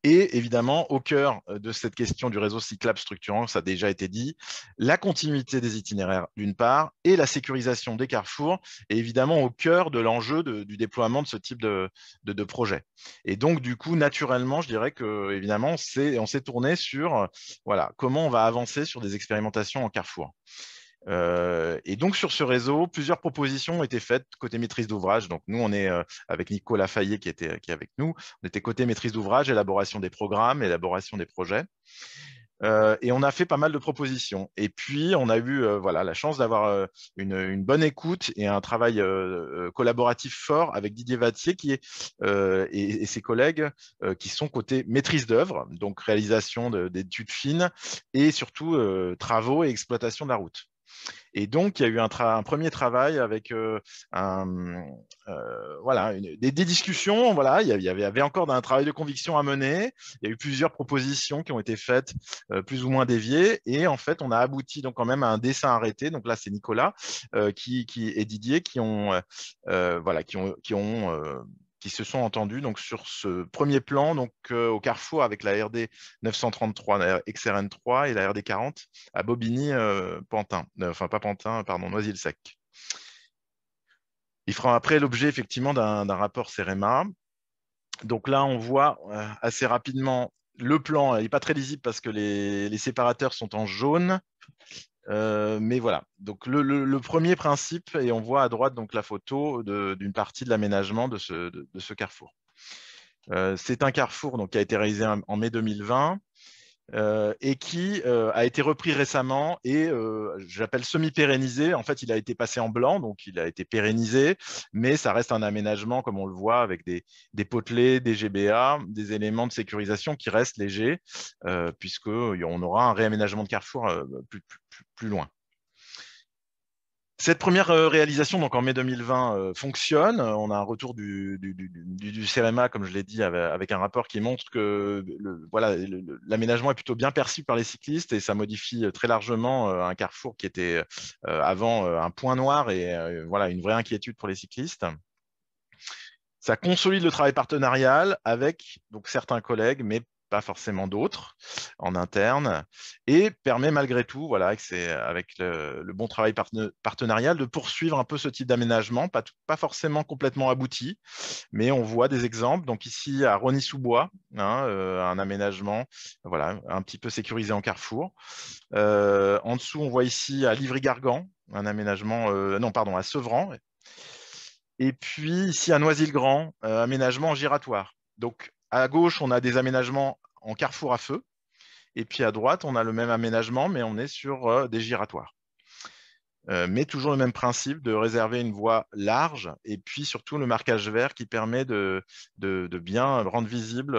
Et évidemment, au cœur de cette question du réseau cyclable structurant, ça a déjà été dit, la continuité des itinéraires d'une part et la sécurisation des carrefours est évidemment au cœur de l'enjeu du déploiement de ce type de projet. Et donc, du coup, naturellement, je dirais que évidemment, on s'est tourné sur comment on va avancer sur des expérimentations en carrefour. Et donc, sur ce réseau, plusieurs propositions ont été faites côté maîtrise d'ouvrage. Donc, nous, on est avec Nicolas Fayet qui est avec nous. On était côté maîtrise d'ouvrage, élaboration des programmes, élaboration des projets. Et on a fait pas mal de propositions. Et puis, on a eu la chance d'avoir une bonne écoute et un travail collaboratif fort avec Didier Vattier et ses collègues qui sont côté maîtrise d'œuvre, donc réalisation d'études fines et surtout travaux et exploitation de la route. Et donc, il y a eu un premier travail avec des discussions. Voilà, il y avait encore un travail de conviction à mener. Il y a eu plusieurs propositions qui ont été faites, plus ou moins déviées. Et en fait, on a abouti donc quand même à un dessin arrêté. Donc là, c'est Nicolas et Didier qui se sont entendus donc, sur ce premier plan donc, au carrefour avec la RD 933, la XRN3 et la RD 40 à Bobigny-Pantin. Enfin, pas Pantin, pardon, Noisy-le-Sec. Il fera après l'objet effectivement d'un rapport CEREMA. Donc là, on voit assez rapidement le plan. Il n'est pas très lisible parce que les séparateurs sont en jaune. Mais voilà, donc le premier principe, et on voit à droite donc la photo d'une partie de l'aménagement de ce carrefour. C'est un carrefour donc, qui a été réalisé en mai 2020 et qui a été repris récemment et j'appelle semi-pérennisé. En fait, il a été passé en blanc, donc il a été pérennisé, mais ça reste un aménagement, comme on le voit, avec des potelets, des GBA, des éléments de sécurisation qui restent légers, puisqu'on aura un réaménagement de carrefour plus loin. Cette première réalisation, donc en mai 2020, fonctionne. On a un retour du CEREMA, comme je l'ai dit, avec un rapport qui montre que l'aménagement est plutôt bien perçu par les cyclistes et ça modifie très largement un carrefour qui était avant un point noir et une vraie inquiétude pour les cyclistes. Ça consolide le travail partenarial avec donc, certains collègues, mais pas forcément d'autres en interne, et permet malgré tout, avec le bon travail partenarial, de poursuivre un peu ce type d'aménagement, pas forcément complètement abouti, mais on voit des exemples. Donc ici, à Rosny-sous-Bois, un aménagement un petit peu sécurisé en carrefour. En dessous, on voit ici à Livry-Gargan, un aménagement, à Sevran. Et puis ici, à Noisy-le-Grand, aménagement en giratoire. Donc, à gauche, on a des aménagements en carrefour à feu. Et puis à droite, on a le même aménagement, mais on est sur des giratoires. Mais toujours le même principe de réserver une voie large et puis surtout le marquage vert qui permet de bien rendre visibles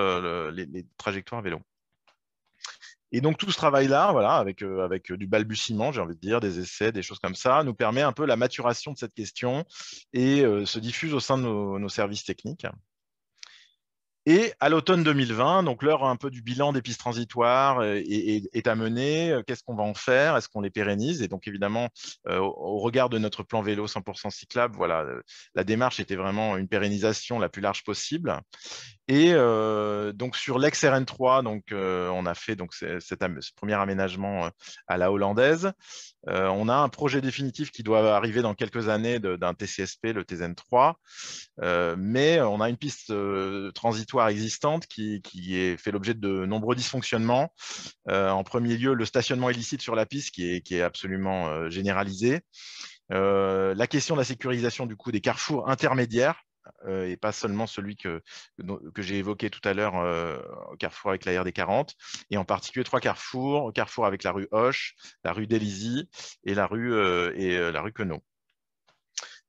les trajectoires vélo. Et donc tout ce travail-là, avec du balbutiement, j'ai envie de dire, des essais, des choses comme ça, nous permet un peu la maturation de cette question et se diffuse au sein de nos services techniques. Et à l'automne 2020, donc l'heure un peu du bilan des pistes transitoires est à mener. Qu'est-ce qu'on va en faire? Est-ce qu'on les pérennise? Et donc évidemment, au regard de notre plan vélo 100% cyclable, la démarche était vraiment une pérennisation la plus large possible. Et donc sur l'ex-RN3, donc, on a fait donc, ce premier aménagement à la hollandaise. On a un projet définitif qui doit arriver dans quelques années d'un TCSP, le TZN3, mais on a une piste transitoire existante qui fait l'objet de nombreux dysfonctionnements. En premier lieu, le stationnement illicite sur la piste qui est absolument généralisé. La question de la sécurisation du coup des carrefours intermédiaires, et pas seulement celui que j'ai évoqué tout à l'heure, au carrefour avec la RD 40, et en particulier 3 carrefours, carrefour avec la rue Hoche, la rue d'Hélizy et la rue Queneau.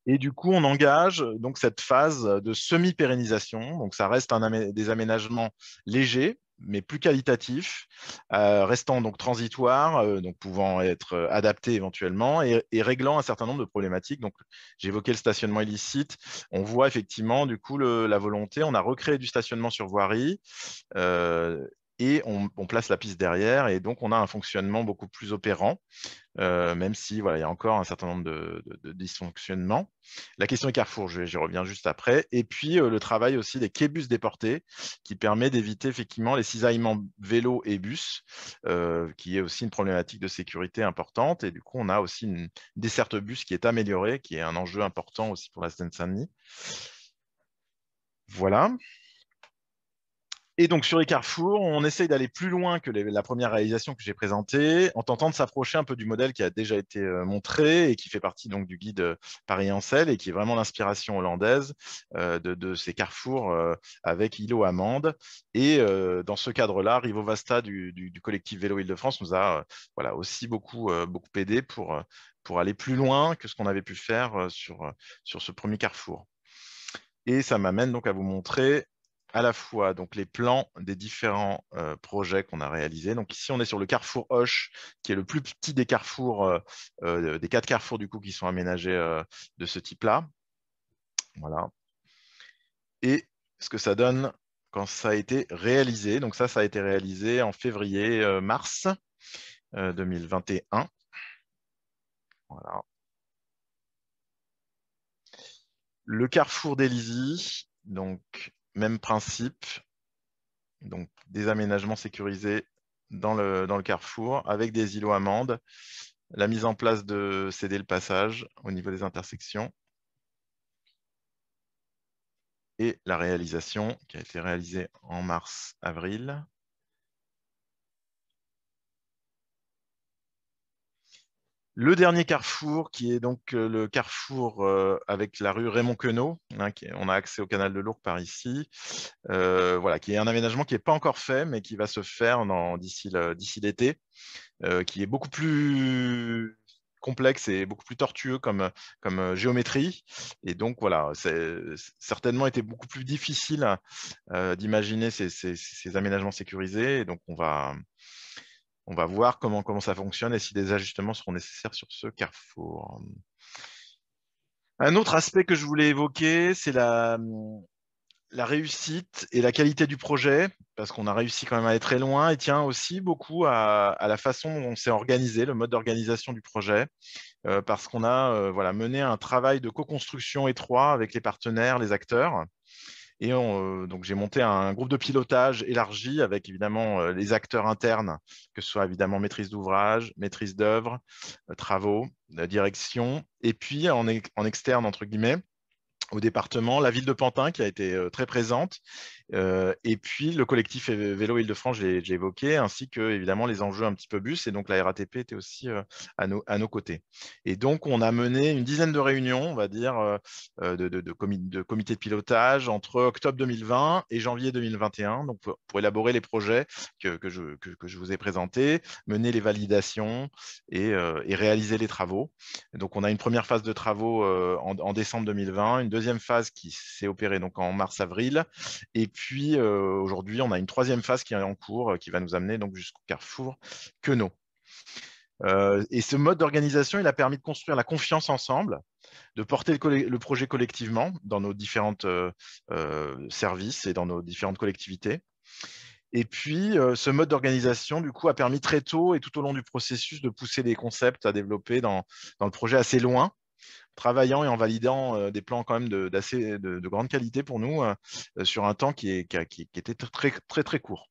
Et du coup, on engage donc cette phase de semi-pérennisation. Donc, ça reste des aménagements légers, mais plus qualitatifs, restant donc transitoires, donc pouvant être adaptés éventuellement et réglant un certain nombre de problématiques. Donc, j'évoquais le stationnement illicite. On voit effectivement du coup la volonté. On a recréé du stationnement sur voirie. Et on place la piste derrière, et donc on a un fonctionnement beaucoup plus opérant, même si voilà, il y a encore un certain nombre de dysfonctionnements. La question des carrefours, j'y reviens juste après. Et puis le travail aussi des quai-bus déportés, qui permet d'éviter effectivement les cisaillements vélo et bus, qui est aussi une problématique de sécurité importante. Et du coup, on a aussi une desserte bus qui est améliorée, qui est un enjeu important aussi pour la Seine-Saint-Denis. Voilà. Et donc, sur les carrefours, on essaye d'aller plus loin que la première réalisation que j'ai présentée, en tentant de s'approcher un peu du modèle qui a déjà été montré et qui fait partie donc du guide Paris-Ancel, et qui est vraiment l'inspiration hollandaise de ces carrefours avec Îlot-Amande. Et dans ce cadre-là, Rivo Vasta du collectif Vélo Île-de-France nous a voilà, aussi beaucoup aidé pour aller plus loin que ce qu'on avait pu faire sur ce premier carrefour. Et ça m'amène donc à vous montrer à la fois donc les plans des différents projets qu'on a réalisés. Donc ici, on est sur le carrefour Hoche, qui est le plus petit des carrefours, des 4 carrefours du coup qui sont aménagés de ce type-là. Voilà. Et ce que ça donne quand ça a été réalisé. Donc ça a été réalisé en février-mars 2021. Voilà. Le carrefour d'Hélizy, donc même principe, donc des aménagements sécurisés dans le carrefour avec des îlots amendes, la mise en place de céder le passage au niveau des intersections et la réalisation qui a été réalisée en mars-avril. Le dernier carrefour, qui est donc le carrefour avec la rue Raymond Queneau, hein, on a accès au canal de l'Ourcq par ici, voilà, qui est un aménagement qui n'est pas encore fait, mais qui va se faire d'ici l'été, qui est beaucoup plus complexe et beaucoup plus tortueux comme géométrie. Et donc, voilà, c'est certainement été beaucoup plus difficile d'imaginer ces aménagements sécurisés. Et donc, on va voir comment ça fonctionne et si des ajustements seront nécessaires sur ce carrefour. Un autre aspect que je voulais évoquer, c'est la réussite et la qualité du projet, parce qu'on a réussi quand même à aller très loin, et tient aussi beaucoup à la façon dont on s'est organisé, le mode d'organisation du projet, parce qu'on a voilà, mené un travail de co-construction étroit avec les partenaires, les acteurs. Et donc, j'ai monté un groupe de pilotage élargi avec évidemment les acteurs internes, que ce soit évidemment maîtrise d'ouvrage, maîtrise d'œuvre, travaux, direction, et puis en externe, entre guillemets, au département, la ville de Pantin qui a été très présente, et puis le collectif Vélo Île-de-France, j'ai évoqué, ainsi que évidemment les enjeux un petit peu bus, et donc la RATP était aussi à nos côtés. Et donc on a mené une dizaine de réunions, on va dire, de comités de pilotage entre octobre 2020 et janvier 2021, donc pour élaborer les projets que je vous ai présentés, mener les validations et réaliser les travaux. Donc on a une première phase de travaux en décembre 2020, une deuxième phase qui s'est opérée donc en mars-avril, et puis aujourd'hui on a une troisième phase qui est en cours, qui va nous amener donc jusqu'au carrefour Queneau. Et ce mode d'organisation, il a permis de construire la confiance ensemble, de porter le projet collectivement dans nos différents services et dans nos différentes collectivités. Et puis, ce mode d'organisation, du coup, a permis très tôt et tout au long du processus de pousser des concepts à développer dans le projet assez loin, travaillant et en validant des plans quand même de grande qualité pour nous sur un temps qui était très court.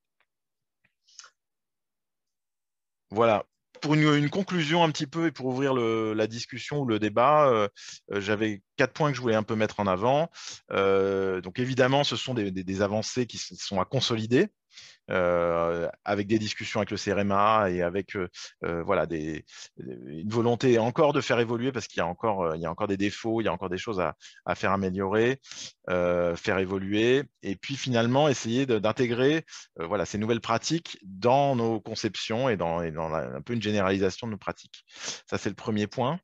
Voilà. Pour une conclusion un petit peu et pour ouvrir la discussion ou le débat, j'avais 4 points que je voulais un peu mettre en avant. Donc évidemment, ce sont des avancées qui sont à consolider. Avec des discussions avec le CRMA et avec voilà, une volonté encore de faire évoluer parce qu'il y a encore des défauts, il y a encore des choses à faire améliorer, faire évoluer et puis finalement essayer d'intégrer voilà, ces nouvelles pratiques dans nos conceptions et dans un peu une généralisation de nos pratiques. Ça, c'est le premier point.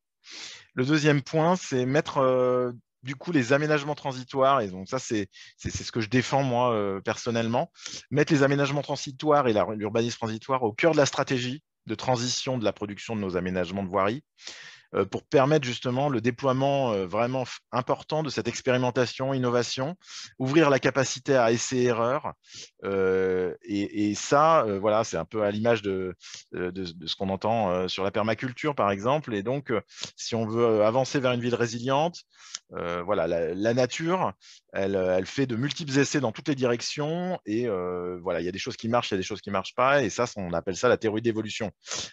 Le deuxième point, c'est mettre du coup les aménagements transitoires, et donc ça c'est ce que je défends moi personnellement, mettre les aménagements transitoires et l'urbanisme transitoire au cœur de la stratégie de transition de la production de nos aménagements de voirie, pour permettre justement le déploiement vraiment important de cette expérimentation, innovation, ouvrir la capacité à essai-erreur. Et ça, voilà, c'est un peu à l'image de ce qu'on entend sur la permaculture, par exemple. Et donc, si on veut avancer vers une ville résiliente, voilà, la nature, elle fait de multiples essais dans toutes les directions. Et voilà, il y a des choses qui marchent, il y a des choses qui ne marchent pas. Et ça, on appelle ça la théorie d'évolution.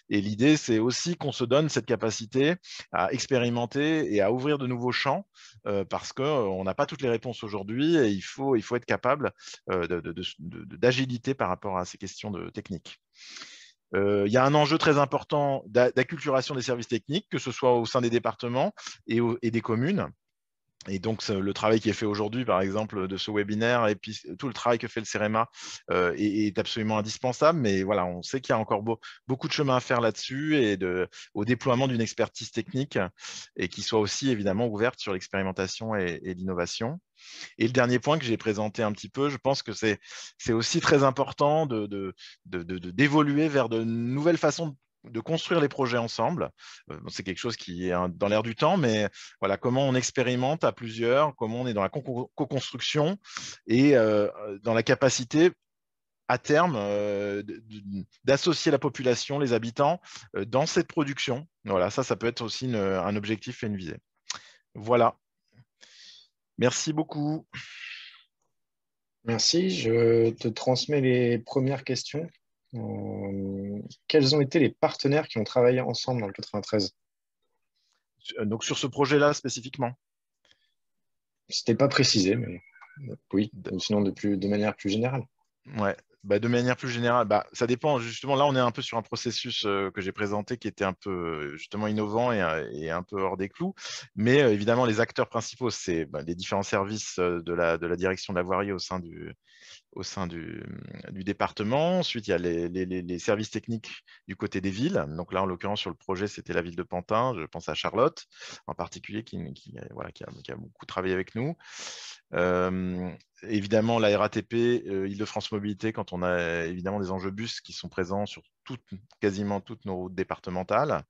Et l'idée, c'est aussi qu'on se donne cette capacité à expérimenter et à ouvrir de nouveaux champs parce qu'on n'a pas toutes les réponses aujourd'hui et il faut être capable d'agilité par rapport à ces questions techniques. Il y a un enjeu très important d'acculturation des services techniques, que ce soit au sein des départements et des communes. Et donc, le travail qui est fait aujourd'hui, par exemple, de ce webinaire, et puis tout le travail que fait le CEREMA est absolument indispensable. Mais voilà, on sait qu'il y a encore beaucoup de chemin à faire là-dessus et au déploiement d'une expertise technique et qui soit aussi évidemment ouverte sur l'expérimentation et l'innovation. Et le dernier point que j'ai présenté un petit peu, je pense que c'est aussi très important d'évoluer vers de nouvelles façons de construire les projets ensemble. C'est quelque chose qui est dans l'air du temps, mais voilà, comment on expérimente à plusieurs, comment on est dans la co-construction et dans la capacité à terme d'associer la population, les habitants, dans cette production. Voilà, ça peut être aussi un objectif et une visée. Voilà. Merci beaucoup. Merci. Je te transmets les premières questions. Quels ont été les partenaires qui ont travaillé ensemble dans le 93? Donc sur ce projet-là spécifiquement? C'était pas précisé, mais oui, sinon de manière plus générale. Ouais. Bah, de manière plus générale, ça dépend. Justement, là, on est un peu sur un processus que j'ai présenté qui était un peu justement innovant et un peu hors des clous. Mais évidemment, les acteurs principaux, c'est les différents services de la direction de la voirie au sein du département. Ensuite, il y a les services techniques du côté des villes. Donc là, en l'occurrence, sur le projet, c'était la ville de Pantin. Je pense à Charlotte, en particulier, qui a beaucoup travaillé avec nous. Évidemment, la RATP, Île-de-France Mobilité, quand on a évidemment des enjeux bus qui sont présents sur quasiment toutes nos routes départementales.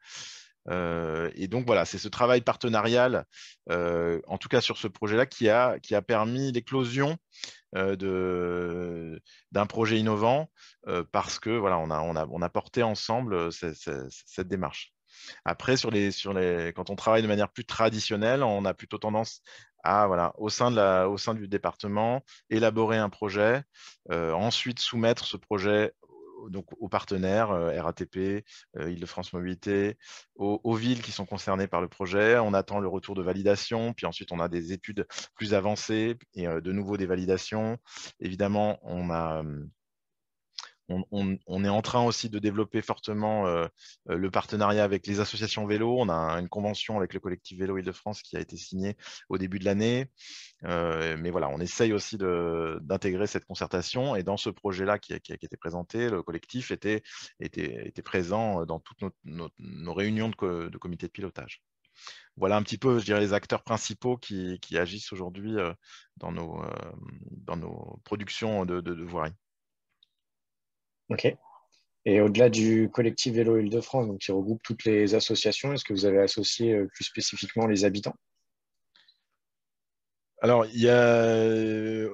Et donc voilà, c'est ce travail partenarial, en tout cas sur ce projet-là, qui a permis l'éclosion d'un projet innovant parce que voilà, on a porté ensemble cette démarche. Après, quand on travaille de manière plus traditionnelle, on a plutôt tendance à, voilà, au sein du département, élaborer un projet, ensuite soumettre ce projet donc aux partenaires, RATP, Île-de-France Mobilité, aux villes qui sont concernées par le projet. On attend le retour de validation, puis ensuite on a des études plus avancées et de nouveau des validations. Évidemment, on est en train aussi de développer fortement le partenariat avec les associations vélo. On a une convention avec le collectif Vélo Île-de-France qui a été signée au début de l'année. Mais voilà, on essaye aussi d'intégrer cette concertation. Et dans ce projet-là qui a été présenté, le collectif était présent dans toutes nos réunions de comité de pilotage. Voilà un petit peu, je dirais, les acteurs principaux qui agissent aujourd'hui dans nos productions de voirie. Ok. Et au-delà du collectif Vélo Île-de-France, donc qui regroupe toutes les associations, est-ce que vous avez associé plus spécifiquement les habitants? Alors, il y a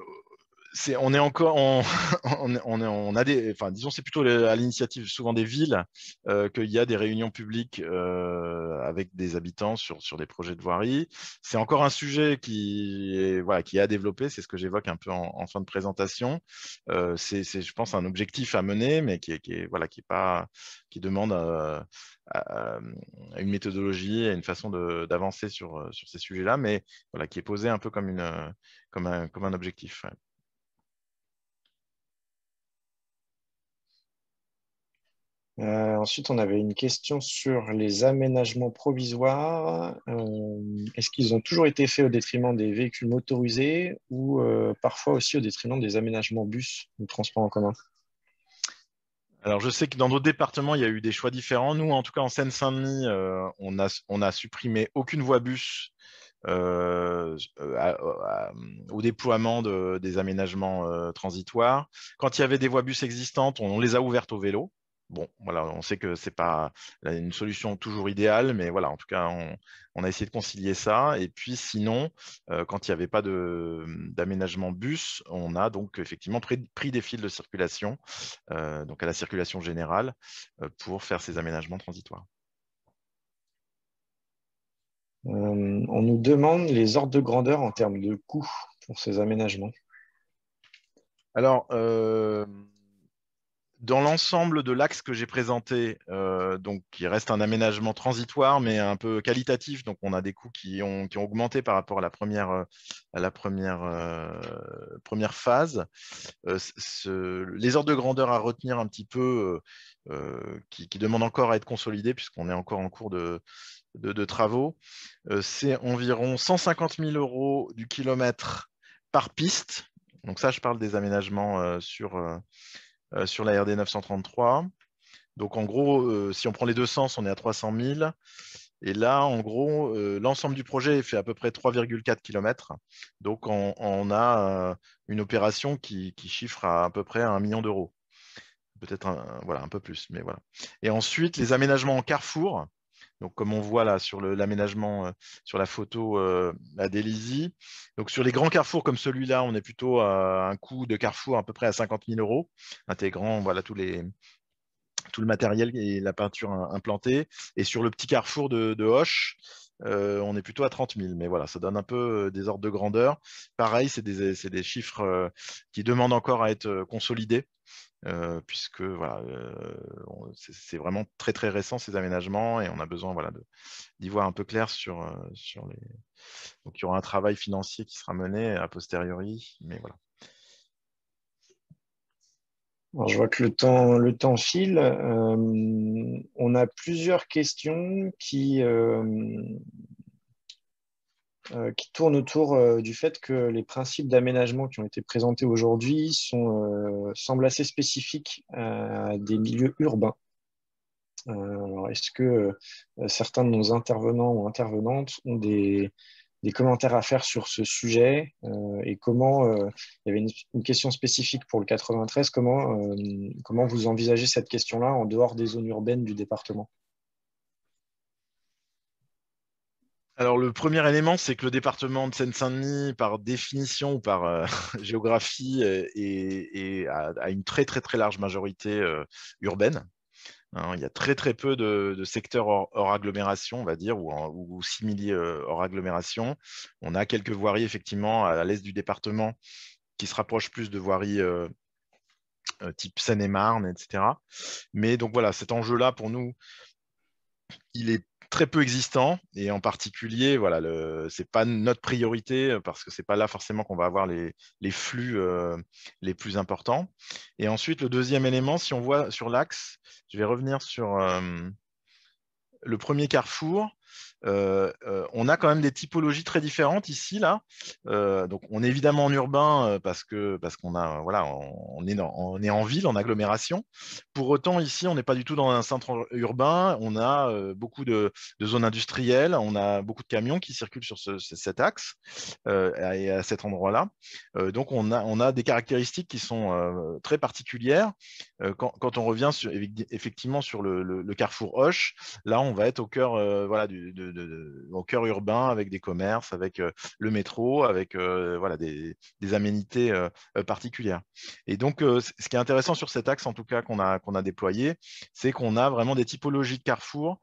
on est encore, on a des, enfin, disons, c'est plutôt à l'initiative souvent des villes qu'il y a des réunions publiques avec des habitants sur des projets de voirie. C'est encore un sujet qui est à développer. C'est ce que j'évoque un peu en fin de présentation. C'est, je pense, un objectif à mener, mais qui demande une méthodologie et une façon d'avancer sur ces sujets-là, mais voilà, qui est posé un peu comme un objectif. Ouais. Ensuite, on avait une question sur les aménagements provisoires. Est-ce qu'ils ont toujours été faits au détriment des véhicules motorisés ou parfois aussi au détriment des aménagements bus ou transports en commun? Alors, je sais que dans d'autres départements, il y a eu des choix différents. Nous, en tout cas, en Seine-Saint-Denis, on a supprimé aucune voie bus au déploiement des aménagements transitoires. Quand il y avait des voies bus existantes, on les a ouvertes au vélo. Bon, voilà, on sait que c'est pas une solution toujours idéale, mais voilà, en tout cas, on a essayé de concilier ça. Et puis sinon, quand il n'y avait pas d'aménagement bus, on a donc effectivement pris des fils de circulation, donc à la circulation générale, pour faire ces aménagements transitoires. On nous demande les ordres de grandeur en termes de coûts pour ces aménagements. Alors, dans l'ensemble de l'axe que j'ai présenté, donc qui reste un aménagement transitoire, mais un peu qualitatif, donc on a des coûts qui ont augmenté par rapport à la première phase. Les ordres de grandeur à retenir un petit peu, qui demandent encore à être consolidés, puisqu'on est encore en cours de travaux, c'est environ 150 000 € du kilomètre par piste. Donc ça, je parle des aménagements sur la RD 933. Donc en gros, si on prend les deux sens, on est à 300 000. Et là, en gros, l'ensemble du projet fait à peu près 3,4 km. Donc on a une opération qui chiffre à peu près 1 million d'euros. Peut-être un peu plus, mais voilà. Et ensuite, les aménagements en carrefour. Donc, comme on voit là sur l'aménagement, sur la photo à Délizy. Donc, sur les grands carrefours comme celui-là, on est plutôt à un coût de carrefour à peu près à 50 000 €, intégrant voilà, tout le matériel et la peinture implantée. Et sur le petit carrefour de Hoche, on est plutôt à 30 000. Mais voilà, ça donne un peu des ordres de grandeur. Pareil, c'est des chiffres qui demandent encore à être consolidés. Puisque voilà, c'est vraiment très très récent ces aménagements et on a besoin voilà, d'y voir un peu clair sur les. Donc il y aura un travail financier qui sera mené a posteriori, mais voilà. Alors, je vois que le temps file. On a plusieurs questions qui tournent autour du fait que les principes d'aménagement qui ont été présentés aujourd'hui semblent assez spécifiques à des milieux urbains. Alors, est-ce que certains de nos intervenants ou intervenantes ont des commentaires à faire sur ce sujet et comment, il y avait une question spécifique pour le 93, comment vous envisagez cette question-là en dehors des zones urbaines du département? Alors, le premier élément, c'est que le département de Seine-Saint-Denis, par définition ou par géographie, a une très, très, très large majorité urbaine. Hein, il y a très, très peu de secteurs hors agglomération, on va dire, ou simili hors agglomération. On a quelques voiries, effectivement, à l'est du département qui se rapprochent plus de voiries type Seine-et-Marne, etc. Mais donc, voilà, cet enjeu-là, pour nous, il est très peu existant et en particulier, voilà, c'est pas notre priorité parce que c'est pas là forcément qu'on va avoir les flux les plus importants. Et ensuite, le deuxième élément, si on voit sur l'axe, je vais revenir sur le premier carrefour. On a quand même des typologies très différentes ici là. Donc on est évidemment en urbain parce qu'on a voilà, on est en ville, en agglomération. Pour autant ici on n'est pas du tout dans un centre urbain. On a beaucoup de zones industrielles, on a beaucoup de camions qui circulent sur cet axe et à cet endroit-là. Donc on a des caractéristiques qui sont très particulières. Quand on revient effectivement sur le carrefour Hoche, là on va être au cœur voilà, au cœur urbain, avec des commerces, avec le métro, avec voilà, des aménités particulières. Et donc, ce qui est intéressant sur cet axe, en tout cas, qu'on a déployé, c'est qu'on a vraiment des typologies de carrefours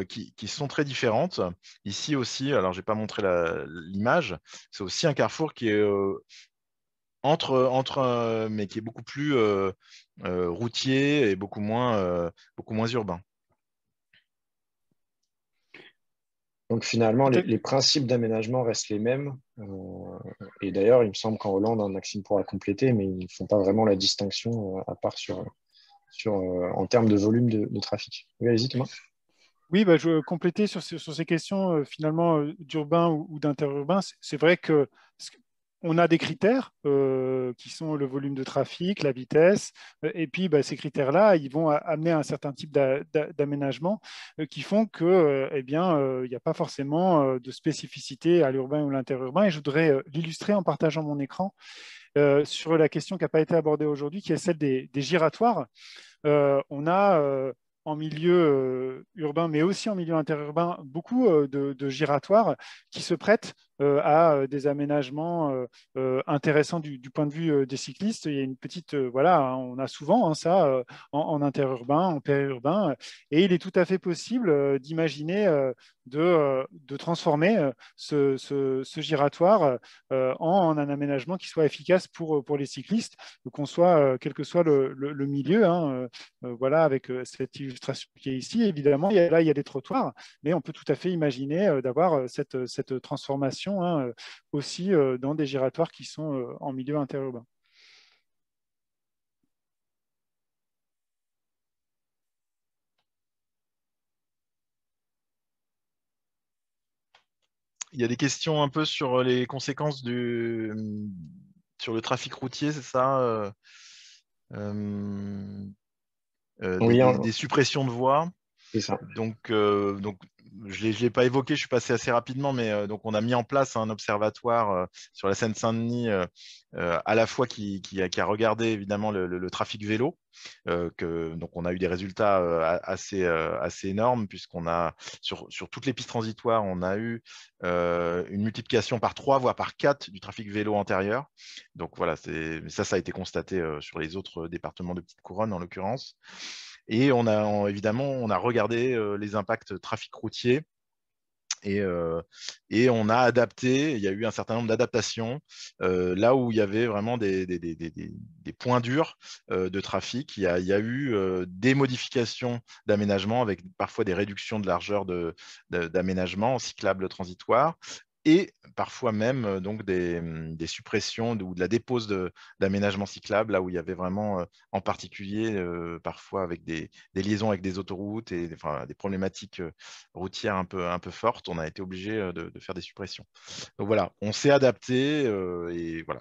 qui sont très différentes. Ici aussi, alors je n'ai pas montré l'image, c'est aussi un carrefour qui est mais qui est beaucoup plus routier et beaucoup moins urbain. Donc finalement, les principes d'aménagement restent les mêmes. Et d'ailleurs, il me semble qu'en Hollande, Maxime pourra compléter, mais ils ne font pas vraiment la distinction à part en termes de volume de trafic. Oui, allez-y Thomas. Oui, bah, je veux compléter sur ces questions finalement d'urbain ou d'interurbain. C'est vrai que on a des critères qui sont le volume de trafic, la vitesse, et puis bah, ces critères-là, ils vont amener un certain type d'aménagement qui font que, eh bien, il n'y a pas forcément de spécificité à l'urbain ou l'interurbain. Et je voudrais l'illustrer en partageant mon écran sur la question qui n'a pas été abordée aujourd'hui, qui est celle des giratoires. On a en milieu urbain, mais aussi en milieu interurbain, beaucoup de giratoires qui se prêtent à des aménagements intéressants du point de vue des cyclistes. Il y a une petite, voilà, hein, on a souvent ça en interurbain, en périurbain, et il est tout à fait possible d'imaginer de transformer ce giratoire en un aménagement qui soit efficace pour les cyclistes, qu'on soit, quel que soit le milieu, hein, voilà, avec cette illustration qui est ici. Évidemment, il y a des trottoirs, mais on peut tout à fait imaginer d'avoir cette transformation hein, aussi dans des giratoires qui sont en milieu interurbain. Il y a des questions un peu sur les conséquences sur le trafic routier, c'est ça Oui, des suppressions de voies. c'est ça. Donc, je ne l'ai pas évoqué, je suis passé assez rapidement, mais donc on a mis en place un observatoire sur la Seine-Saint-Denis, à la fois qui a regardé évidemment le trafic vélo. Donc on a eu des résultats assez énormes, puisqu'on a sur toutes les pistes transitoires, on a eu une multiplication par 3, voire par 4 du trafic vélo antérieur. Donc voilà, ça a été constaté sur les autres départements de Petite Couronne en l'occurrence. Et évidemment, on a regardé les impacts trafic routier et on a adapté, il y a eu un certain nombre d'adaptations là où il y avait vraiment des points durs de trafic. Il y a eu des modifications d'aménagement avec parfois des réductions de largeur d'aménagement cyclable transitoire, et parfois même donc des suppressions ou de la dépose d'aménagements cyclables, là où il y avait vraiment, en particulier, parfois avec des liaisons avec des autoroutes et enfin, des problématiques routières un peu fortes, on a été obligé de faire des suppressions. Donc voilà, on s'est adapté et voilà,